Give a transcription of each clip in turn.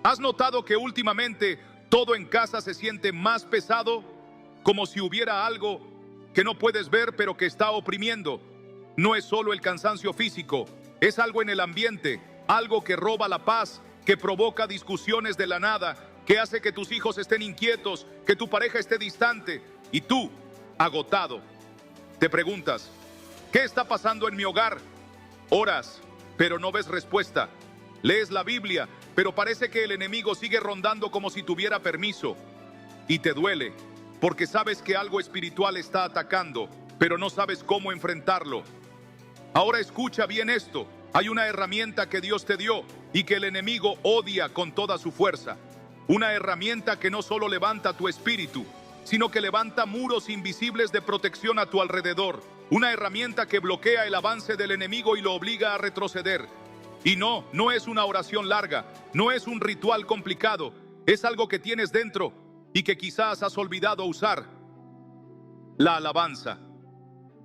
¿Has notado que últimamente todo en casa se siente más pesado? Como si hubiera algo que no puedes ver pero que está oprimiendo. No es solo el cansancio físico, es algo en el ambiente, algo que roba la paz, que provoca discusiones de la nada, que hace que tus hijos estén inquietos, que tu pareja esté distante y tú, agotado. Te preguntas, ¿qué está pasando en mi hogar? Oras, pero no ves respuesta. Lees la Biblia, pero parece que el enemigo sigue rondando como si tuviera permiso. Y te duele, porque sabes que algo espiritual está atacando, pero no sabes cómo enfrentarlo. Ahora escucha bien esto. Hay una herramienta que Dios te dio y que el enemigo odia con toda su fuerza. Una herramienta que no solo levanta tu espíritu, sino que levanta muros invisibles de protección a tu alrededor. Una herramienta que bloquea el avance del enemigo y lo obliga a retroceder. Y no es una oración larga, no es un ritual complicado, es algo que tienes dentro y que quizás has olvidado usar. La alabanza.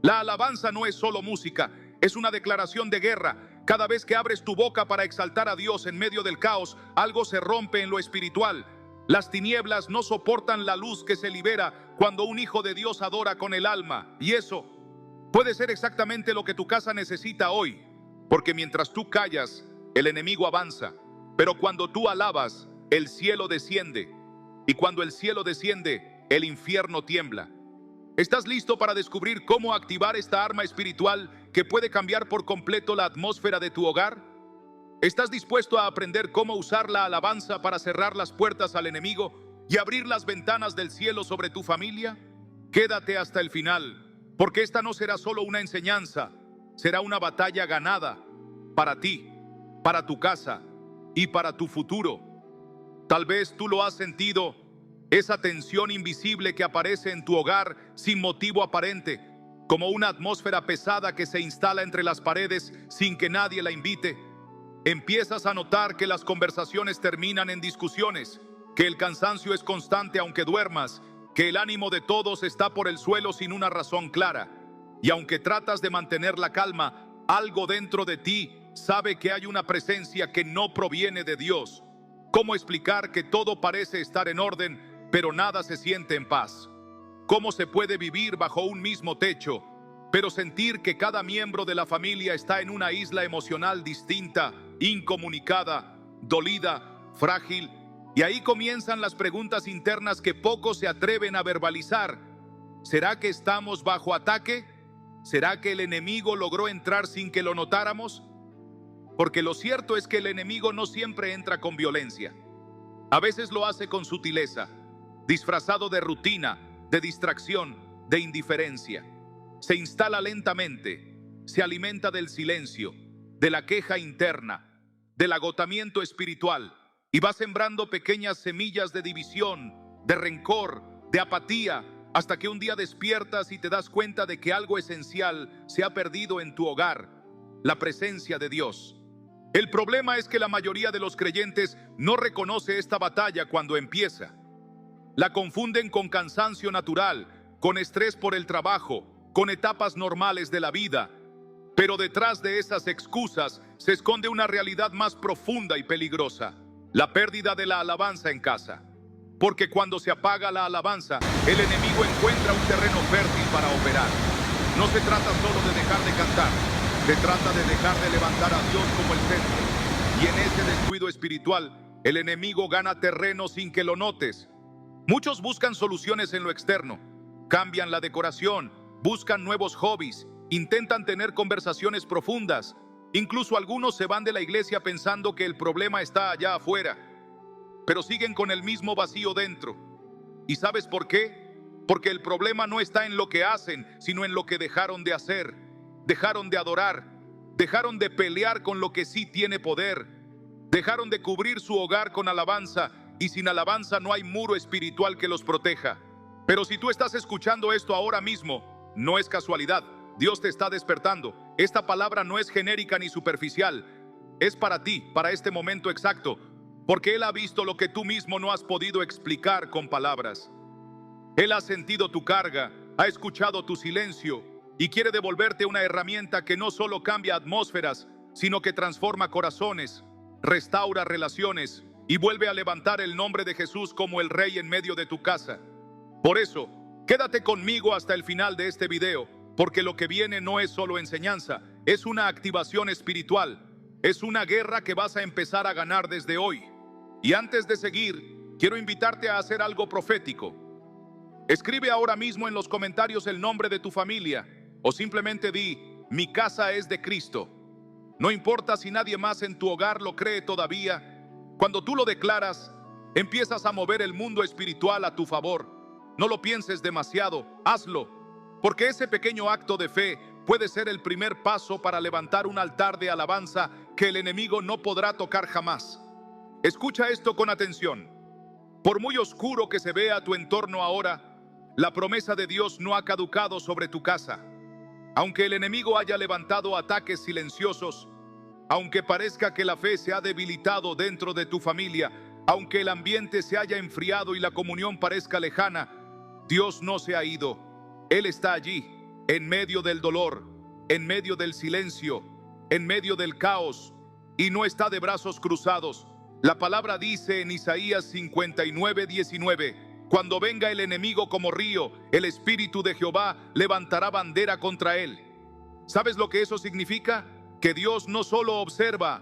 La alabanza no es solo música, es una declaración de guerra. Cada vez que abres tu boca para exaltar a Dios en medio del caos, algo se rompe en lo espiritual. Las tinieblas no soportan la luz que se libera cuando un hijo de Dios adora con el alma. Y eso puede ser exactamente lo que tu casa necesita hoy. Porque mientras tú callas, el enemigo avanza. Pero cuando tú alabas, el cielo desciende. Y cuando el cielo desciende, el infierno tiembla. ¿Estás listo para descubrir cómo activar esta arma espiritual que puede cambiar por completo la atmósfera de tu hogar? ¿Estás dispuesto a aprender cómo usar la alabanza para cerrar las puertas al enemigo y abrir las ventanas del cielo sobre tu familia? Quédate hasta el final, porque esta no será solo una enseñanza, será una batalla ganada para ti, para tu casa y para tu futuro. Tal vez tú lo has sentido, esa tensión invisible que aparece en tu hogar sin motivo aparente, como una atmósfera pesada que se instala entre las paredes sin que nadie la invite. Empiezas a notar que las conversaciones terminan en discusiones, que el cansancio es constante aunque duermas, que el ánimo de todos está por el suelo sin una razón clara. Y aunque tratas de mantener la calma, algo dentro de ti sabe que hay una presencia que no proviene de Dios. ¿Cómo explicar que todo parece estar en orden, pero nada se siente en paz? ¿Cómo se puede vivir bajo un mismo techo, pero sentir que cada miembro de la familia está en una isla emocional distinta, incomunicada, dolida, frágil? Y ahí comienzan las preguntas internas que pocos se atreven a verbalizar. ¿Será que estamos bajo ataque? ¿Será que el enemigo logró entrar sin que lo notáramos? Porque lo cierto es que el enemigo no siempre entra con violencia. A veces lo hace con sutileza, disfrazado de rutina, de distracción, de indiferencia. Se instala lentamente, se alimenta del silencio, de la queja interna, del agotamiento espiritual, y va sembrando pequeñas semillas de división, de rencor, de apatía, hasta que un día despiertas y te das cuenta de que algo esencial se ha perdido en tu hogar: la presencia de Dios. El problema es que la mayoría de los creyentes no reconoce esta batalla cuando empieza. La confunden con cansancio natural, con estrés por el trabajo, con etapas normales de la vida. Pero detrás de esas excusas se esconde una realidad más profunda y peligrosa: la pérdida de la alabanza en casa. Porque cuando se apaga la alabanza, el enemigo encuentra un terreno fértil para operar. No se trata solo de dejar de cantar, se trata de dejar de levantar a Dios como el centro. Y en ese descuido espiritual, el enemigo gana terreno sin que lo notes. Muchos buscan soluciones en lo externo, cambian la decoración, buscan nuevos hobbies, intentan tener conversaciones profundas. Incluso algunos se van de la iglesia pensando que el problema está allá afuera, pero siguen con el mismo vacío dentro. ¿Y sabes por qué? Porque el problema no está en lo que hacen, sino en lo que dejaron de hacer. Dejaron de adorar, dejaron de pelear con lo que sí tiene poder, dejaron de cubrir su hogar con alabanza, y sin alabanza no hay muro espiritual que los proteja. Pero si tú estás escuchando esto ahora mismo, no es casualidad. Dios te está despertando. Esta palabra no es genérica ni superficial. Es para ti, para este momento exacto, porque Él ha visto lo que tú mismo no has podido explicar con palabras. Él ha sentido tu carga, ha escuchado tu silencio y quiere devolverte una herramienta que no solo cambia atmósferas, sino que transforma corazones, restaura relaciones y vuelve a levantar el nombre de Jesús como el Rey en medio de tu casa. Por eso, quédate conmigo hasta el final de este video, porque lo que viene no es solo enseñanza, es una activación espiritual. Es una guerra que vas a empezar a ganar desde hoy. Y antes de seguir, quiero invitarte a hacer algo profético. Escribe ahora mismo en los comentarios el nombre de tu familia, o simplemente di: mi casa es de Cristo. No importa si nadie más en tu hogar lo cree todavía. Cuando tú lo declaras, empiezas a mover el mundo espiritual a tu favor. No lo pienses demasiado, hazlo, porque ese pequeño acto de fe puede ser el primer paso para levantar un altar de alabanza que el enemigo no podrá tocar jamás. Escucha esto con atención. Por muy oscuro que se vea tu entorno ahora, la promesa de Dios no ha caducado sobre tu casa. Aunque el enemigo haya levantado ataques silenciosos, aunque parezca que la fe se ha debilitado dentro de tu familia, aunque el ambiente se haya enfriado y la comunión parezca lejana, Dios no se ha ido. Él está allí, en medio del dolor, en medio del silencio, en medio del caos, y no está de brazos cruzados. La palabra dice en Isaías 59:19: cuando venga el enemigo como río, el Espíritu de Jehová levantará bandera contra él. ¿Sabes lo que eso significa? Que Dios no solo observa,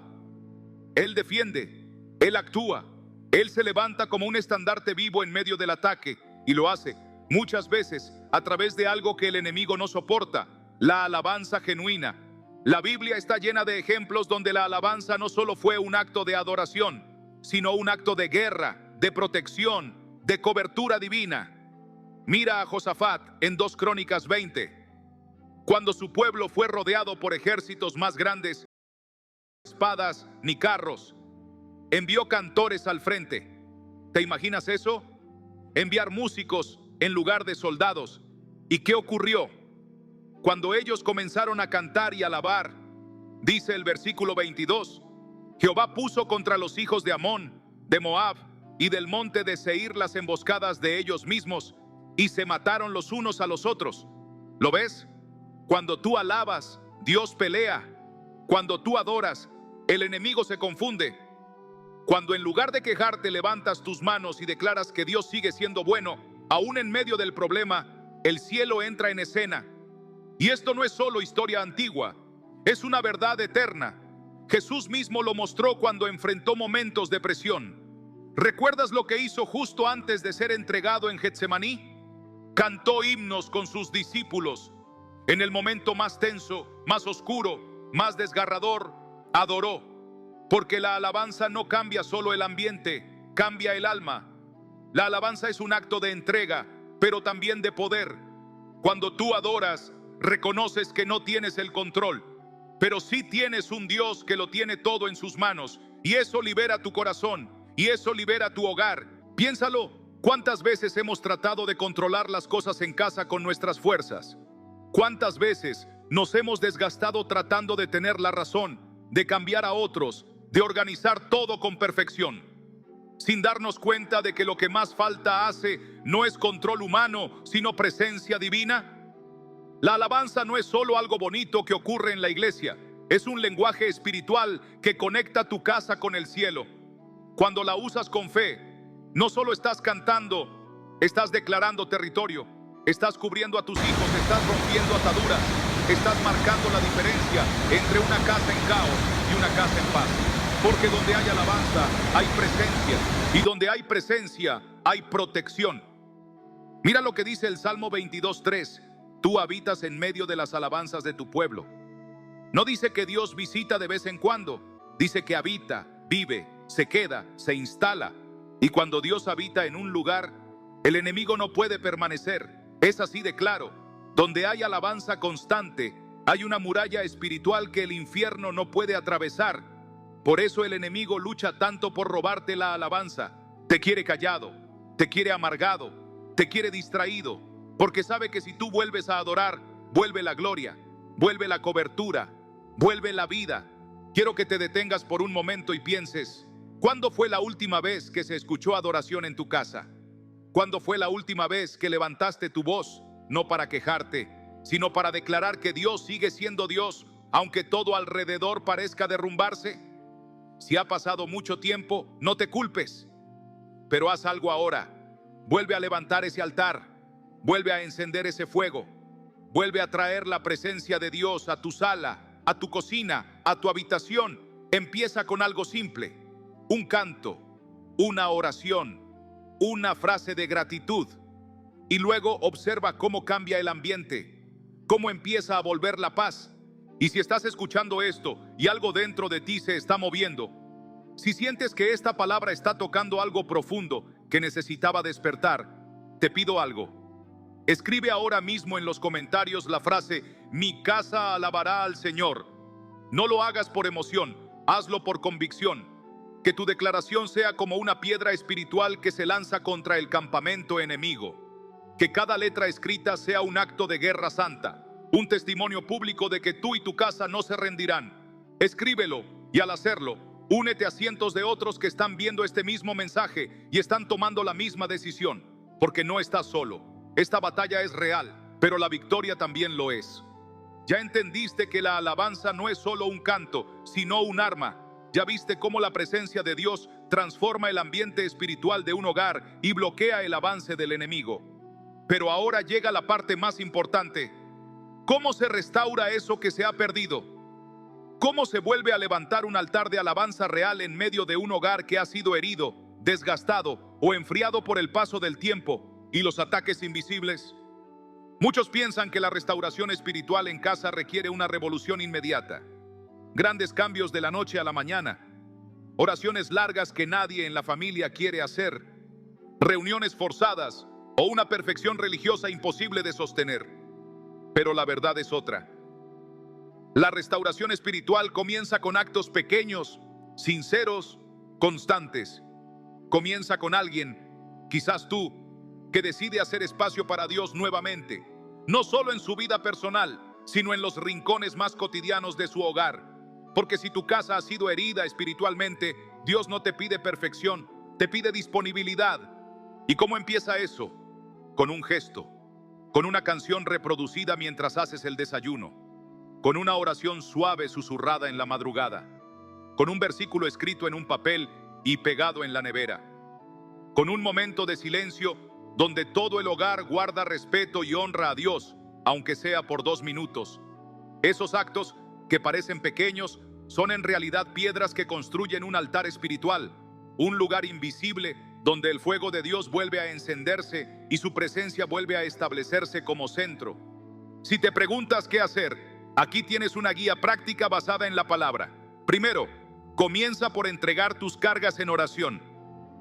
Él defiende, Él actúa. Él se levanta como un estandarte vivo en medio del ataque, y lo hace muchas veces a través de algo que el enemigo no soporta: la alabanza genuina. La Biblia está llena de ejemplos donde la alabanza no solo fue un acto de adoración, sino un acto de guerra, de protección, de cobertura divina. Mira a Josafat en 2 Crónicas 20. Cuando su pueblo fue rodeado por ejércitos más grandes, espadas ni carros, envió cantores al frente. ¿Te imaginas eso? Enviar músicos en lugar de soldados. ¿Y qué ocurrió? Cuando ellos comenzaron a cantar y alabar, dice el versículo 22, Jehová puso contra los hijos de Amón, de Moab y del monte de Seir las emboscadas de ellos mismos, y se mataron los unos a los otros. ¿Lo ves? Cuando tú alabas, Dios pelea. Cuando tú adoras, el enemigo se confunde. Cuando en lugar de quejarte levantas tus manos y declaras que Dios sigue siendo bueno, aún en medio del problema, el cielo entra en escena. Y esto no es solo historia antigua, es una verdad eterna. Jesús mismo lo mostró cuando enfrentó momentos de presión. ¿Recuerdas lo que hizo justo antes de ser entregado en Getsemaní? Cantó himnos con sus discípulos. En el momento más tenso, más oscuro, más desgarrador, adoró. Porque la alabanza no cambia solo el ambiente, cambia el alma. La alabanza es un acto de entrega, pero también de poder. Cuando tú adoras, reconoces que no tienes el control, pero sí tienes un Dios que lo tiene todo en sus manos, y eso libera tu corazón, y eso libera tu hogar. Piénsalo, ¿cuántas veces hemos tratado de controlar las cosas en casa con nuestras fuerzas? ¿Cuántas veces nos hemos desgastado tratando de tener la razón, de cambiar a otros, de organizar todo con perfección, sin darnos cuenta de que lo que más falta hace no es control humano, sino presencia divina? La alabanza no es solo algo bonito que ocurre en la iglesia, es un lenguaje espiritual que conecta tu casa con el cielo. Cuando la usas con fe, no solo estás cantando, estás declarando territorio, estás cubriendo a tus hijos, estás rompiendo ataduras, estás marcando la diferencia entre una casa en caos y una casa en paz. Porque donde hay alabanza, hay presencia, y donde hay presencia, hay protección. Mira lo que dice el Salmo 22:3. Tú habitas en medio de las alabanzas de tu pueblo. No dice que Dios visita de vez en cuando, dice que habita, vive, se queda, se instala. Y cuando Dios habita en un lugar, el enemigo no puede permanecer. Es así de claro. Donde hay alabanza constante, hay una muralla espiritual que el infierno no puede atravesar. Por eso el enemigo lucha tanto por robarte la alabanza. Te quiere callado, te quiere amargado, te quiere distraído, porque sabe que si tú vuelves a adorar, vuelve la gloria, vuelve la cobertura, vuelve la vida. Quiero que te detengas por un momento y pienses, ¿cuándo fue la última vez que se escuchó adoración en tu casa? ¿Cuándo fue la última vez que levantaste tu voz, no para quejarte, sino para declarar que Dios sigue siendo Dios, aunque todo alrededor parezca derrumbarse? Si ha pasado mucho tiempo, no te culpes. Pero haz algo ahora. Vuelve a levantar ese altar. Vuelve a encender ese fuego. Vuelve a traer la presencia de Dios a tu sala, a tu cocina, a tu habitación. Empieza con algo simple. Un canto, una oración, una frase de gratitud. Y luego observa cómo cambia el ambiente, cómo empieza a volver la paz. Y si estás escuchando esto y algo dentro de ti se está moviendo, si sientes que esta palabra está tocando algo profundo que necesitaba despertar, te pido algo. Escribe ahora mismo en los comentarios la frase: mi casa alabará al Señor. No lo hagas por emoción, hazlo por convicción. Que tu declaración sea como una piedra espiritual que se lanza contra el campamento enemigo. Que cada letra escrita sea un acto de guerra santa, un testimonio público de que tú y tu casa no se rendirán. Escríbelo y al hacerlo, únete a cientos de otros que están viendo este mismo mensaje y están tomando la misma decisión, porque no estás solo. Esta batalla es real, pero la victoria también lo es. Ya entendiste que la alabanza no es solo un canto, sino un arma. Ya viste cómo la presencia de Dios transforma el ambiente espiritual de un hogar y bloquea el avance del enemigo. Pero ahora llega la parte más importante. ¿Cómo se restaura eso que se ha perdido? ¿Cómo se vuelve a levantar un altar de alabanza real en medio de un hogar que ha sido herido, desgastado o enfriado por el paso del tiempo y los ataques invisibles? Muchos piensan que la restauración espiritual en casa requiere una revolución inmediata. Grandes cambios de la noche a la mañana, oraciones largas que nadie en la familia quiere hacer, reuniones forzadas o una perfección religiosa imposible de sostener. Pero la verdad es otra. La restauración espiritual comienza con actos pequeños, sinceros, constantes. Comienza con alguien, quizás tú, que decide hacer espacio para Dios nuevamente, no solo en su vida personal, sino en los rincones más cotidianos de su hogar. Porque si tu casa ha sido herida espiritualmente, Dios no te pide perfección, te pide disponibilidad. ¿Y cómo empieza eso? Con un gesto, con una canción reproducida mientras haces el desayuno, con una oración suave susurrada en la madrugada, con un versículo escrito en un papel y pegado en la nevera, con un momento de silencio donde todo el hogar guarda respeto y honra a Dios, aunque sea por 2 minutos. Esos actos que parecen pequeños son en realidad piedras que construyen un altar espiritual, un lugar invisible donde el fuego de Dios vuelve a encenderse y su presencia vuelve a establecerse como centro. Si te preguntas qué hacer, aquí tienes una guía práctica basada en la palabra. Primero, comienza por entregar tus cargas en oración.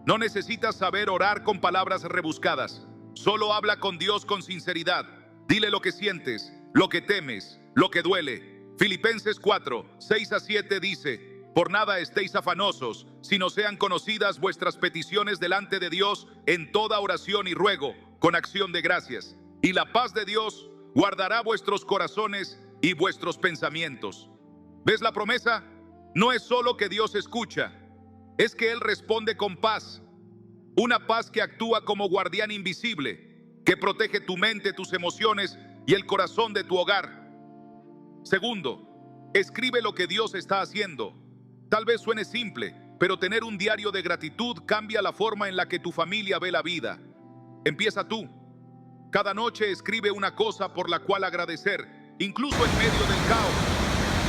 No necesitas saber orar con palabras rebuscadas. Solo habla con Dios con sinceridad. Dile lo que sientes, lo que temes, lo que duele. Filipenses 4, 6-7 dice: por nada estéis afanosos, sino sean conocidas vuestras peticiones delante de Dios en toda oración y ruego, con acción de gracias. Y la paz de Dios guardará vuestros corazones y vuestros pensamientos. ¿Ves la promesa? No es solo que Dios escucha, es que Él responde con paz. Una paz que actúa como guardián invisible, que protege tu mente, tus emociones y el corazón de tu hogar. Segundo, escribe lo que Dios está haciendo. Tal vez suene simple, pero tener un diario de gratitud cambia la forma en la que tu familia ve la vida. Empieza tú. Cada noche escribe una cosa por la cual agradecer, incluso en medio del caos.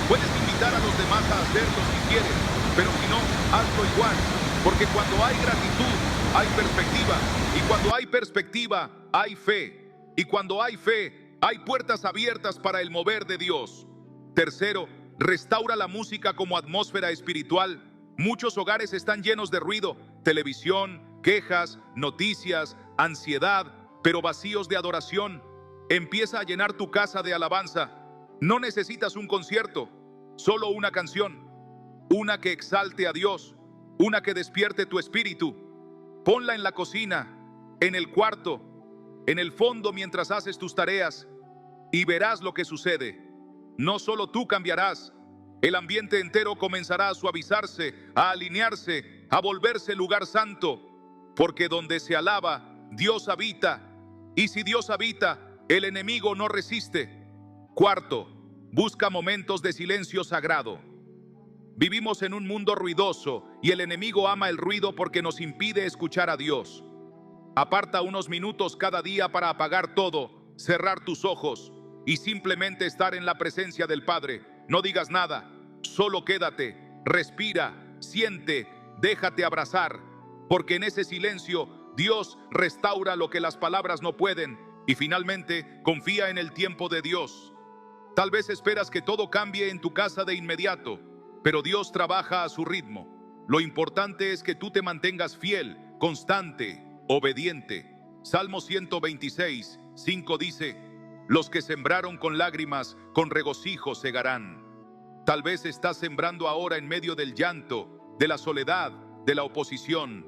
Puedes invitar a los demás a hacerlo si quieres, pero si no, hazlo igual. Porque cuando hay gratitud, hay perspectiva. Y cuando hay perspectiva, hay fe. Y cuando hay fe, hay puertas abiertas para el mover de Dios. Tercero, restaura la música como atmósfera espiritual. Muchos hogares están llenos de ruido, televisión, quejas, noticias, ansiedad, pero vacíos de adoración. Empieza a llenar tu casa de alabanza. No necesitas un concierto, solo una canción. Una que exalte a Dios, una que despierte tu espíritu. Ponla en la cocina, en el cuarto, en el fondo mientras haces tus tareas, y verás lo que sucede. No solo tú cambiarás, el ambiente entero comenzará a suavizarse, a alinearse, a volverse lugar santo, porque donde se alaba, Dios habita, y si Dios habita, el enemigo no resiste. Cuarto, busca momentos de silencio sagrado. Vivimos en un mundo ruidoso y el enemigo ama el ruido porque nos impide escuchar a Dios. Aparta unos minutos cada día para apagar todo, cerrar tus ojos y simplemente estar en la presencia del Padre. No digas nada, solo quédate, respira, siente, déjate abrazar, porque en ese silencio Dios restaura lo que las palabras no pueden y finalmente confía en el tiempo de Dios. Tal vez esperas que todo cambie en tu casa de inmediato, pero Dios trabaja a su ritmo. Lo importante es que tú te mantengas fiel, constante, obediente. Salmo 126, 5 dice: los que sembraron con lágrimas, con regocijo segarán. Tal vez estás sembrando ahora en medio del llanto, de la soledad, de la oposición.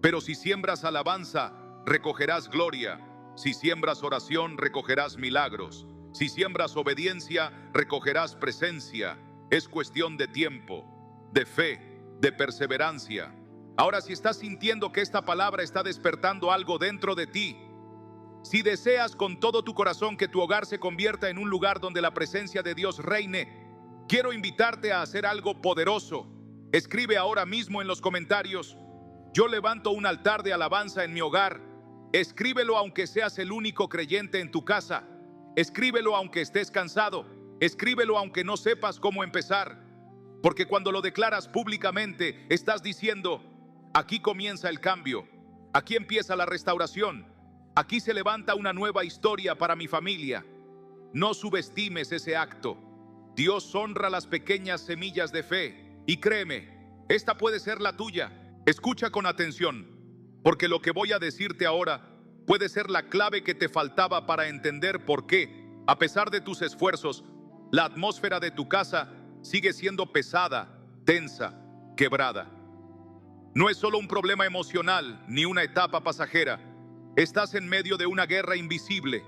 Pero si siembras alabanza, recogerás gloria. Si siembras oración, recogerás milagros. Si siembras obediencia, recogerás presencia. Es cuestión de tiempo, de fe, de perseverancia. Ahora, si estás sintiendo que esta palabra está despertando algo dentro de ti, si deseas con todo tu corazón que tu hogar se convierta en un lugar donde la presencia de Dios reine, quiero invitarte a hacer algo poderoso. Escribe ahora mismo en los comentarios: yo levanto un altar de alabanza en mi hogar. Escríbelo aunque seas el único creyente en tu casa. Escríbelo aunque estés cansado. Escríbelo aunque no sepas cómo empezar. Porque cuando lo declaras públicamente, estás diciendo: aquí comienza el cambio. Aquí empieza la restauración. Aquí se levanta una nueva historia para mi familia. No subestimes ese acto. Dios honra las pequeñas semillas de fe. Y créeme, esta puede ser la tuya. Escucha con atención, porque lo que voy a decirte ahora puede ser la clave que te faltaba para entender por qué, a pesar de tus esfuerzos, la atmósfera de tu casa sigue siendo pesada, tensa, quebrada. No es solo un problema emocional ni una etapa pasajera. Estás en medio de una guerra invisible,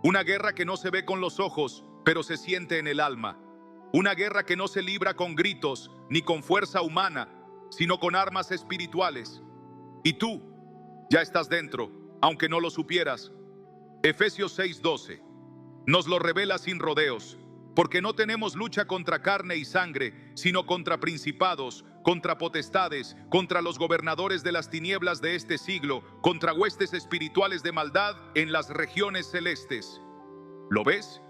una guerra que no se ve con los ojos, pero se siente en el alma. Una guerra que no se libra con gritos ni con fuerza humana, sino con armas espirituales. Y tú ya estás dentro, aunque no lo supieras. Efesios 6:12 nos lo revela sin rodeos. Porque no tenemos lucha contra carne y sangre, sino contra principados, contra potestades, contra los gobernadores de las tinieblas de este siglo, contra huestes espirituales de maldad en las regiones celestes. ¿Lo ves?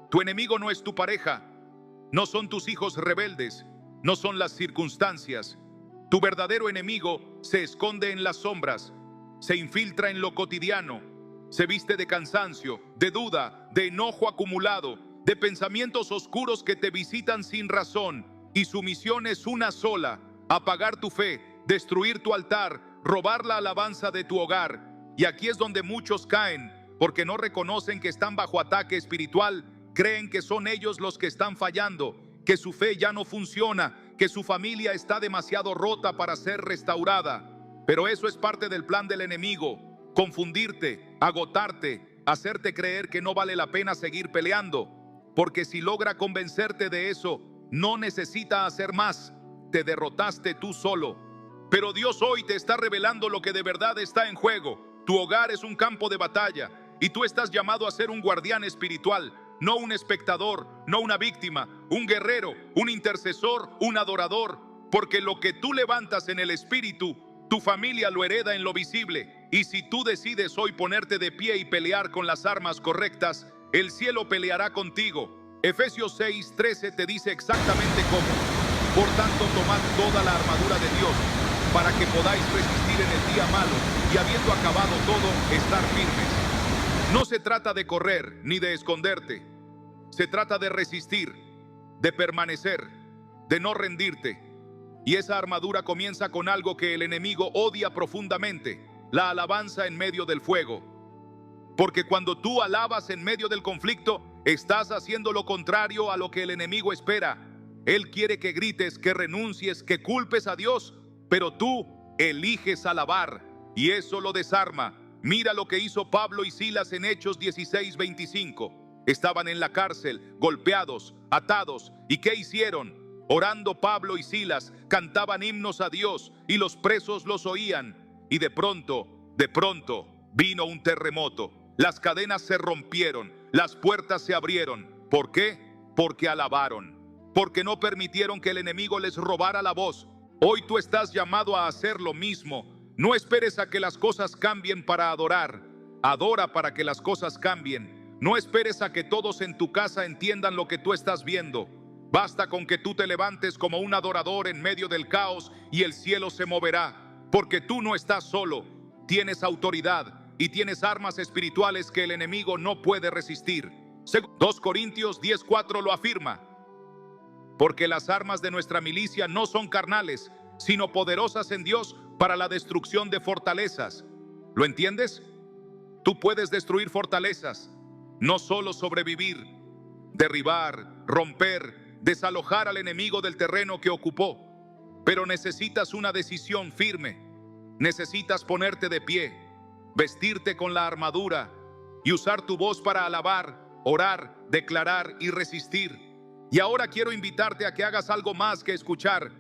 Tu enemigo no es tu pareja, no son tus hijos rebeldes, no son las circunstancias. Tu verdadero enemigo se esconde en las sombras, se infiltra en lo cotidiano, se viste de cansancio, de duda, de enojo acumulado, de pensamientos oscuros que te visitan sin razón, y su misión es una sola: apagar tu fe, destruir tu altar, robar la alabanza de tu hogar. Y aquí es donde muchos caen, porque no reconocen que están bajo ataque espiritual, creen que son ellos los que están fallando, que su fe ya no funciona, que su familia está demasiado rota para ser restaurada. Pero eso es parte del plan del enemigo: confundirte, agotarte, hacerte creer que no vale la pena seguir peleando. Porque si logra convencerte de eso, no necesita hacer más. Te derrotaste tú solo. Pero Dios hoy te está revelando lo que de verdad está en juego. Tu hogar es un campo de batalla y tú estás llamado a ser un guardián espiritual, no un espectador, no una víctima, un guerrero, un intercesor, un adorador. Porque lo que tú levantas en el espíritu, tu familia lo hereda en lo visible. Y si tú decides hoy ponerte de pie y pelear con las armas correctas, el cielo peleará contigo. Efesios 6:13 te dice exactamente cómo. Por tanto, tomad toda la armadura de Dios, para que podáis resistir en el día malo, y habiendo acabado todo, estar firmes. No se trata de correr ni de esconderte. Se trata de resistir, de permanecer, de no rendirte. Y esa armadura comienza con algo que el enemigo odia profundamente: la alabanza en medio del fuego. Porque cuando tú alabas en medio del conflicto, estás haciendo lo contrario a lo que el enemigo espera. Él quiere que grites, que renuncies, que culpes a Dios, pero tú eliges alabar, y eso lo desarma. Mira lo que hizo Pablo y Silas en Hechos 16:25. Estaban en la cárcel, golpeados, atados, ¿y qué hicieron? Orando Pablo y Silas, cantaban himnos a Dios, y los presos los oían. Y de pronto, vino un terremoto. Las cadenas se rompieron, las puertas se abrieron. ¿Por qué? Porque alabaron. porque no permitieron que el enemigo les robara la voz. Hoy tú estás llamado a hacer lo mismo. No esperes a que las cosas cambien para adorar. Adora para que las cosas cambien. No esperes a que todos en tu casa entiendan lo que tú estás viendo. Basta con que tú te levantes como un adorador en medio del caos y el cielo se moverá, porque tú no estás solo. Tienes autoridad y tienes armas espirituales que el enemigo no puede resistir. 2 Corintios 10:4 lo afirma. Porque las armas de nuestra milicia no son carnales, sino poderosas en Dios para la destrucción de fortalezas. ¿Lo entiendes? Tú puedes destruir fortalezas, no solo sobrevivir, derribar, romper, desalojar al enemigo del terreno que ocupó. Pero necesitas una decisión firme. Necesitas ponerte de pie, vestirte con la armadura y usar tu voz para alabar, orar, declarar y resistir. Y ahora quiero invitarte a que hagas algo más que escuchar.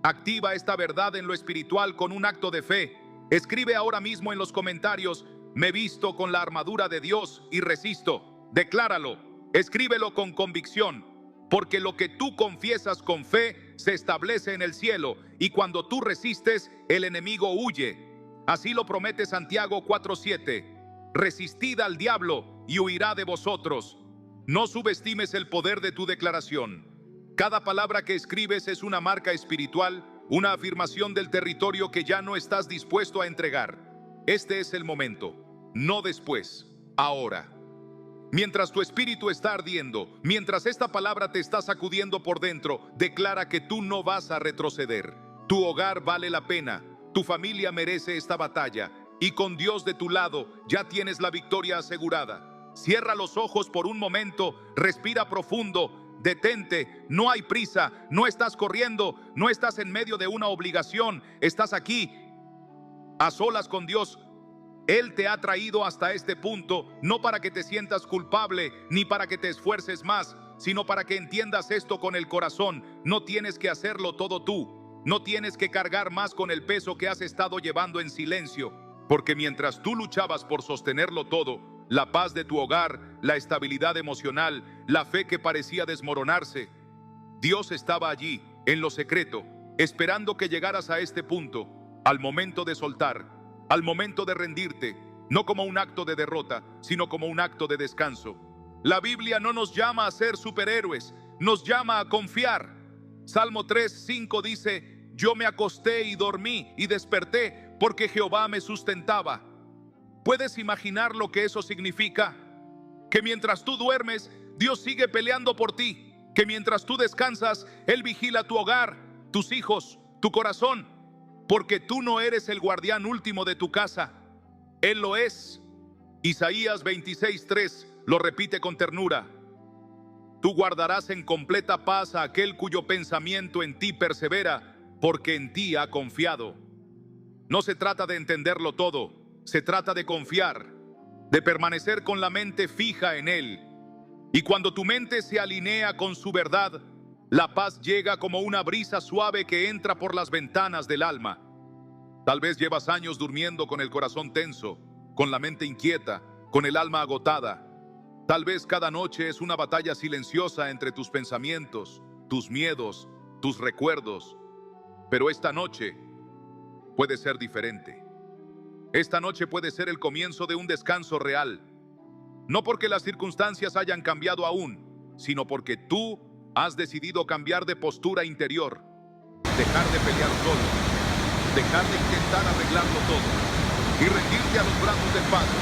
Activa esta verdad en lo espiritual con un acto de fe. Escribe ahora mismo en los comentarios: me visto con la armadura de Dios y resisto. Decláralo. Escríbelo con convicción, porque lo que tú confiesas con fe se establece en el cielo, y cuando tú resistes, el enemigo huye. Así lo promete Santiago 4:7. Resistid al diablo y huirá de vosotros. No subestimes el poder de tu declaración. Cada palabra que escribes es una marca espiritual, una afirmación del territorio que ya no estás dispuesto a entregar. Este es el momento, no después, ahora. Mientras tu espíritu está ardiendo, mientras esta palabra te está sacudiendo por dentro, declara que tú no vas a retroceder. Tu hogar vale la pena, tu familia merece esta batalla, y con Dios de tu lado ya tienes la victoria asegurada. Cierra los ojos por un momento, respira profundo, detente, no hay prisa, no estás corriendo, no estás en medio de una obligación, estás aquí, a solas con Dios. Él te ha traído hasta este punto, no para que te sientas culpable, ni para que te esfuerces más, sino para que entiendas esto con el corazón. No tienes que hacerlo todo tú. No tienes que cargar más con el peso que has estado llevando en silencio. Porque mientras tú luchabas por sostenerlo todo, la paz de tu hogar, la estabilidad emocional, la fe que parecía desmoronarse, Dios estaba allí, en lo secreto, esperando que llegaras a este punto, al momento de soltar, al momento de rendirte, no como un acto de derrota, sino como un acto de descanso. La Biblia no nos llama a ser superhéroes, nos llama a confiar. Salmo 3:5 dice: yo me acosté y dormí y desperté porque Jehová me sustentaba. ¿Puedes imaginar lo que eso significa? Que mientras tú duermes, Dios sigue peleando por ti. Que mientras tú descansas, Él vigila tu hogar, tus hijos, tu corazón. Porque tú no eres el guardián último de tu casa, Él lo es. Isaías 26:3 lo repite con ternura. Tú guardarás en completa paz a aquel cuyo pensamiento en ti persevera, porque en ti ha confiado. No se trata de entenderlo todo, se trata de confiar, de permanecer con la mente fija en Él. Y cuando tu mente se alinea con su verdad, la paz llega como una brisa suave que entra por las ventanas del alma. Tal vez llevas años durmiendo con el corazón tenso, con la mente inquieta, con el alma agotada. Tal vez cada noche es una batalla silenciosa entre tus pensamientos, tus miedos, tus recuerdos. Pero esta noche puede ser diferente. Esta noche puede ser el comienzo de un descanso real. No porque las circunstancias hayan cambiado aún, sino porque tú has decidido cambiar de postura interior, dejar de pelear solo, dejar de intentar arreglarlo todo y rendirte a los brazos del Padre.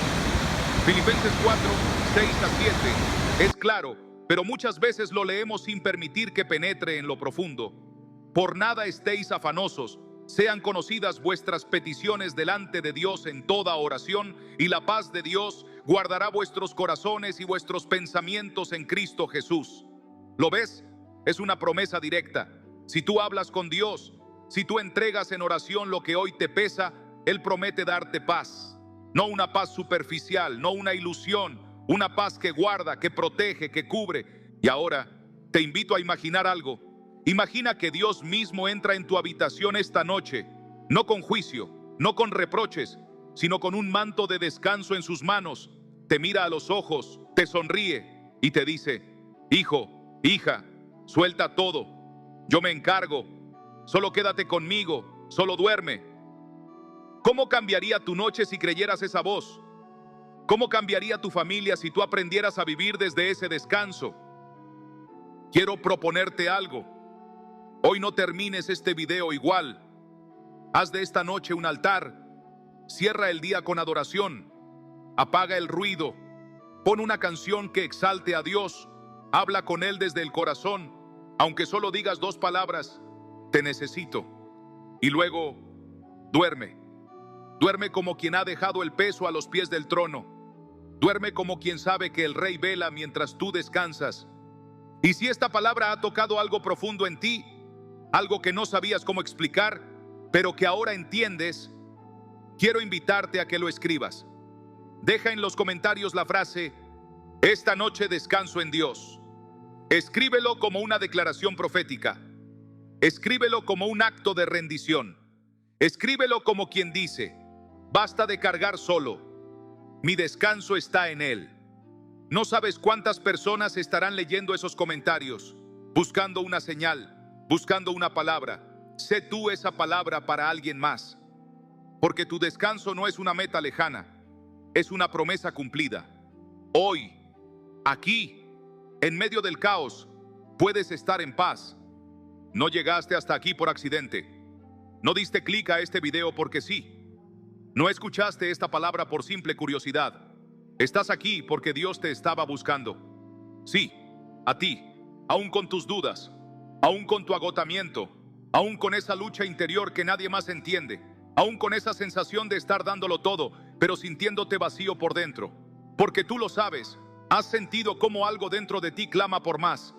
Filipenses 4:6-7 es claro, pero muchas veces lo leemos sin permitir que penetre en lo profundo. Por nada estéis afanosos, sean conocidas vuestras peticiones delante de Dios en toda oración, y la paz de Dios guardará vuestros corazones y vuestros pensamientos en Cristo Jesús. ¿Lo ves? Es una promesa directa. Si tú hablas con Dios, si tú entregas en oración lo que hoy te pesa, Él promete darte paz. No una paz superficial, no una ilusión, una paz que guarda, que protege, que cubre. Y ahora te invito a imaginar algo. Imagina que Dios mismo entra en tu habitación esta noche, no con juicio, no con reproches, sino con un manto de descanso en sus manos. Te mira a los ojos, te sonríe y te dice: hijo, hija, Suelta todo. Yo me encargo. Solo quédate conmigo. Solo duerme. ¿Cómo cambiaría tu noche si creyeras esa voz? ¿Cómo cambiaría tu familia si tú aprendieras a vivir desde ese descanso? Quiero proponerte algo. Hoy no termines este video igual. Haz de esta noche un altar. Cierra el día con adoración. Apaga el ruido. Pon una canción que exalte a Dios. Habla con Él desde el corazón. Aunque solo digas 2 palabras: te necesito. Y luego, duerme. Duerme como quien ha dejado el peso a los pies del trono. Duerme como quien sabe que el Rey vela mientras tú descansas. Y si esta palabra ha tocado algo profundo en ti, algo que no sabías cómo explicar, pero que ahora entiendes, quiero invitarte a que lo escribas. Deja en los comentarios la frase: esta noche descanso en Dios. Escríbelo como una declaración profética. Escríbelo como un acto de rendición. Escríbelo como quien dice: basta de cargar solo. Mi descanso está en Él. No sabes cuántas personas estarán leyendo esos comentarios, buscando una señal, buscando una palabra. Sé tú esa palabra para alguien más. Porque tu descanso no es una meta lejana, es una promesa cumplida. Hoy, aquí, en medio del caos, puedes estar en paz. No llegaste hasta aquí por accidente. No diste clic a este video porque sí. No escuchaste esta palabra por simple curiosidad. Estás aquí porque Dios te estaba buscando. Sí, a ti, aún con tus dudas, aún con tu agotamiento, aún con esa lucha interior que nadie más entiende, aún con esa sensación de estar dándolo todo, pero sintiéndote vacío por dentro. Porque tú lo sabes, has sentido cómo algo dentro de ti clama por más.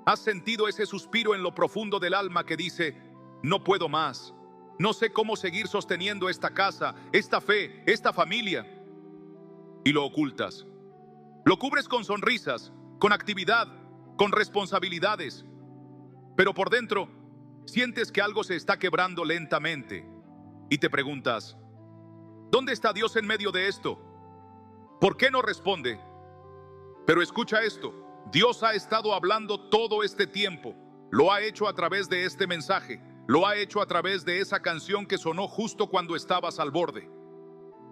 Has sentido ese suspiro en lo profundo del alma que dice: no puedo más. No sé cómo seguir sosteniendo esta casa, esta fe, esta familia. Y lo ocultas. Lo cubres con sonrisas, con actividad, con responsabilidades. Pero por dentro, sientes que algo se está quebrando lentamente. Y te preguntas: ¿dónde está Dios en medio de esto? ¿Por qué no responde? Pero escucha esto: Dios ha estado hablando todo este tiempo. Lo ha hecho a través de este mensaje. Lo ha hecho a través de esa canción que sonó justo cuando estabas al borde.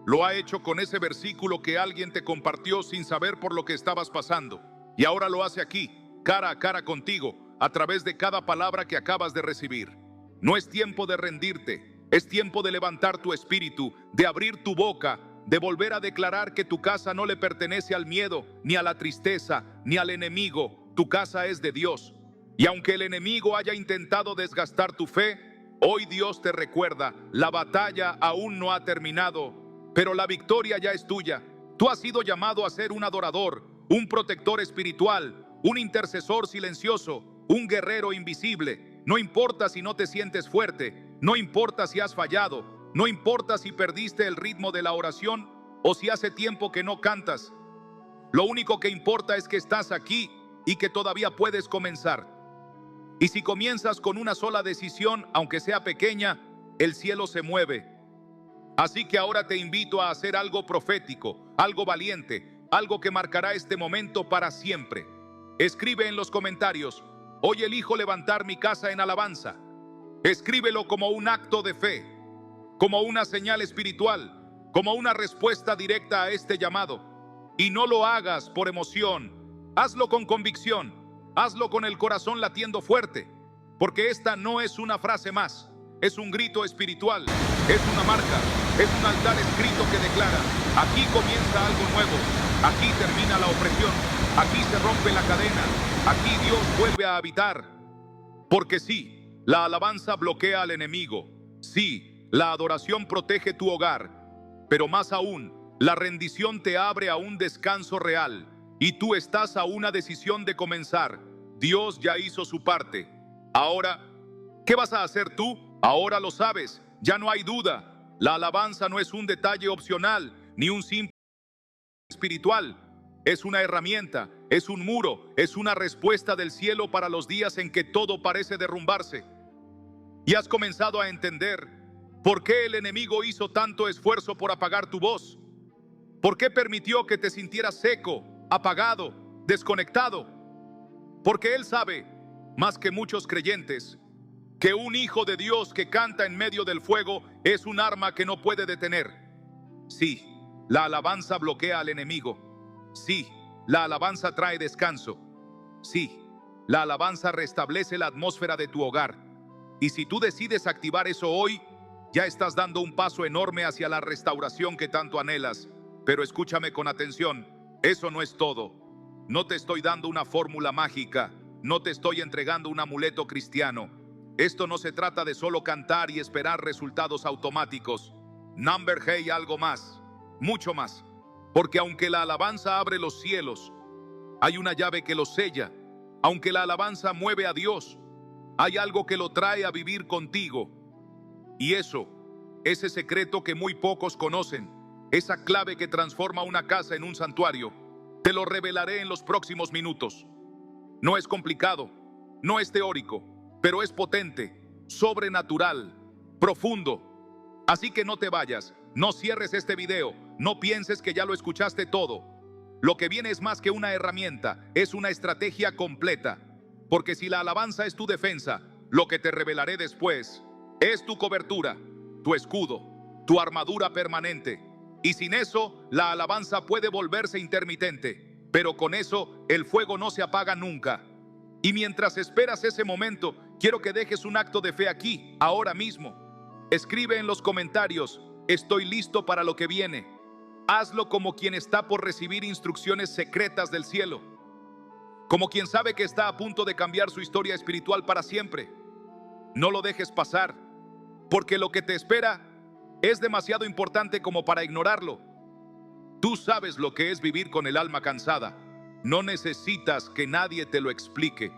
Lo ha hecho con ese versículo que alguien te compartió sin saber por lo que estabas pasando. Y ahora lo hace aquí, cara a cara contigo, a través de cada palabra que acabas de recibir. No es tiempo de rendirte, es tiempo de levantar tu espíritu, de abrir tu boca, de volver a declarar que tu casa no le pertenece al miedo, ni a la tristeza, ni al enemigo. Tu casa es de Dios. Y aunque el enemigo haya intentado desgastar tu fe, hoy Dios te recuerda: la batalla aún no ha terminado, pero la victoria ya es tuya. Tú has sido llamado a ser un adorador, un protector espiritual, un intercesor silencioso, un guerrero invisible. No importa si no te sientes fuerte, no importa si has fallado, no importa si perdiste el ritmo de la oración o si hace tiempo que no cantas. Lo único que importa es que estás aquí y que todavía puedes comenzar. Y si comienzas con una sola decisión, aunque sea pequeña, el cielo se mueve. Así que ahora te invito a hacer algo profético, algo valiente, algo que marcará este momento para siempre. Escribe en los comentarios: hoy elijo levantar mi casa en alabanza. Escríbelo como un acto de fe, como una señal espiritual, como una respuesta directa a este llamado. Y no lo hagas por emoción, hazlo con convicción. Hazlo con el corazón latiendo fuerte, porque esta no es una frase más, es un grito espiritual, es una marca, es un altar escrito que declara: aquí comienza algo nuevo, aquí termina la opresión, aquí se rompe la cadena, aquí Dios vuelve a habitar. Porque sí, la alabanza bloquea al enemigo, sí, la adoración protege tu hogar, pero más aún, la rendición te abre a un descanso real. Y tú estás a una decisión de comenzar. Dios ya hizo su parte. Ahora, ¿qué vas a hacer tú? Ahora lo sabes, ya no hay duda. La alabanza no es un detalle opcional, ni un simple espiritual. Es una herramienta, es un muro, es una respuesta del cielo para los días en que todo parece derrumbarse. Y has comenzado a entender por qué el enemigo hizo tanto esfuerzo por apagar tu voz. ¿Por qué permitió que te sintieras seco, apagado, desconectado? Porque Él sabe más que muchos creyentes, que un hijo de Dios que canta en medio del fuego es un arma que no puede detener. Sí, la alabanza bloquea al enemigo. Sí, la alabanza trae descanso. Sí, la alabanza restablece la atmósfera de tu hogar. Y si tú decides activar eso hoy, ya estás dando un paso enorme hacia la restauración que tanto anhelas. Pero escúchame con atención, eso no es todo. No te estoy dando una fórmula mágica, no te estoy entregando un amuleto cristiano. Esto no se trata de solo cantar y esperar resultados automáticos. Number Hey, algo más, mucho más. Porque aunque la alabanza abre los cielos, hay una llave que los sella. Aunque la alabanza mueve a Dios, hay algo que lo trae a vivir contigo. Y eso, ese secreto que muy pocos conocen, esa clave que transforma una casa en un santuario, te lo revelaré en los próximos minutos. No es complicado, no es teórico, pero es potente, sobrenatural, profundo. Así que no te vayas, no cierres este video, no pienses que ya lo escuchaste todo. Lo que viene es más que una herramienta, es una estrategia completa. Porque si la alabanza es tu defensa, lo que te revelaré después es tu cobertura, tu escudo, tu armadura permanente. Y sin eso, la alabanza puede volverse intermitente. Pero con eso, el fuego no se apaga nunca. Y mientras esperas ese momento, quiero que dejes un acto de fe aquí, ahora mismo. Escribe en los comentarios: estoy listo para lo que viene. Hazlo como quien está por recibir instrucciones secretas del cielo. Como quien sabe que está a punto de cambiar su historia espiritual para siempre. No lo dejes pasar, porque lo que te espera es demasiado importante como para ignorarlo. Tú sabes lo que es vivir con el alma cansada. No necesitas que nadie te lo explique.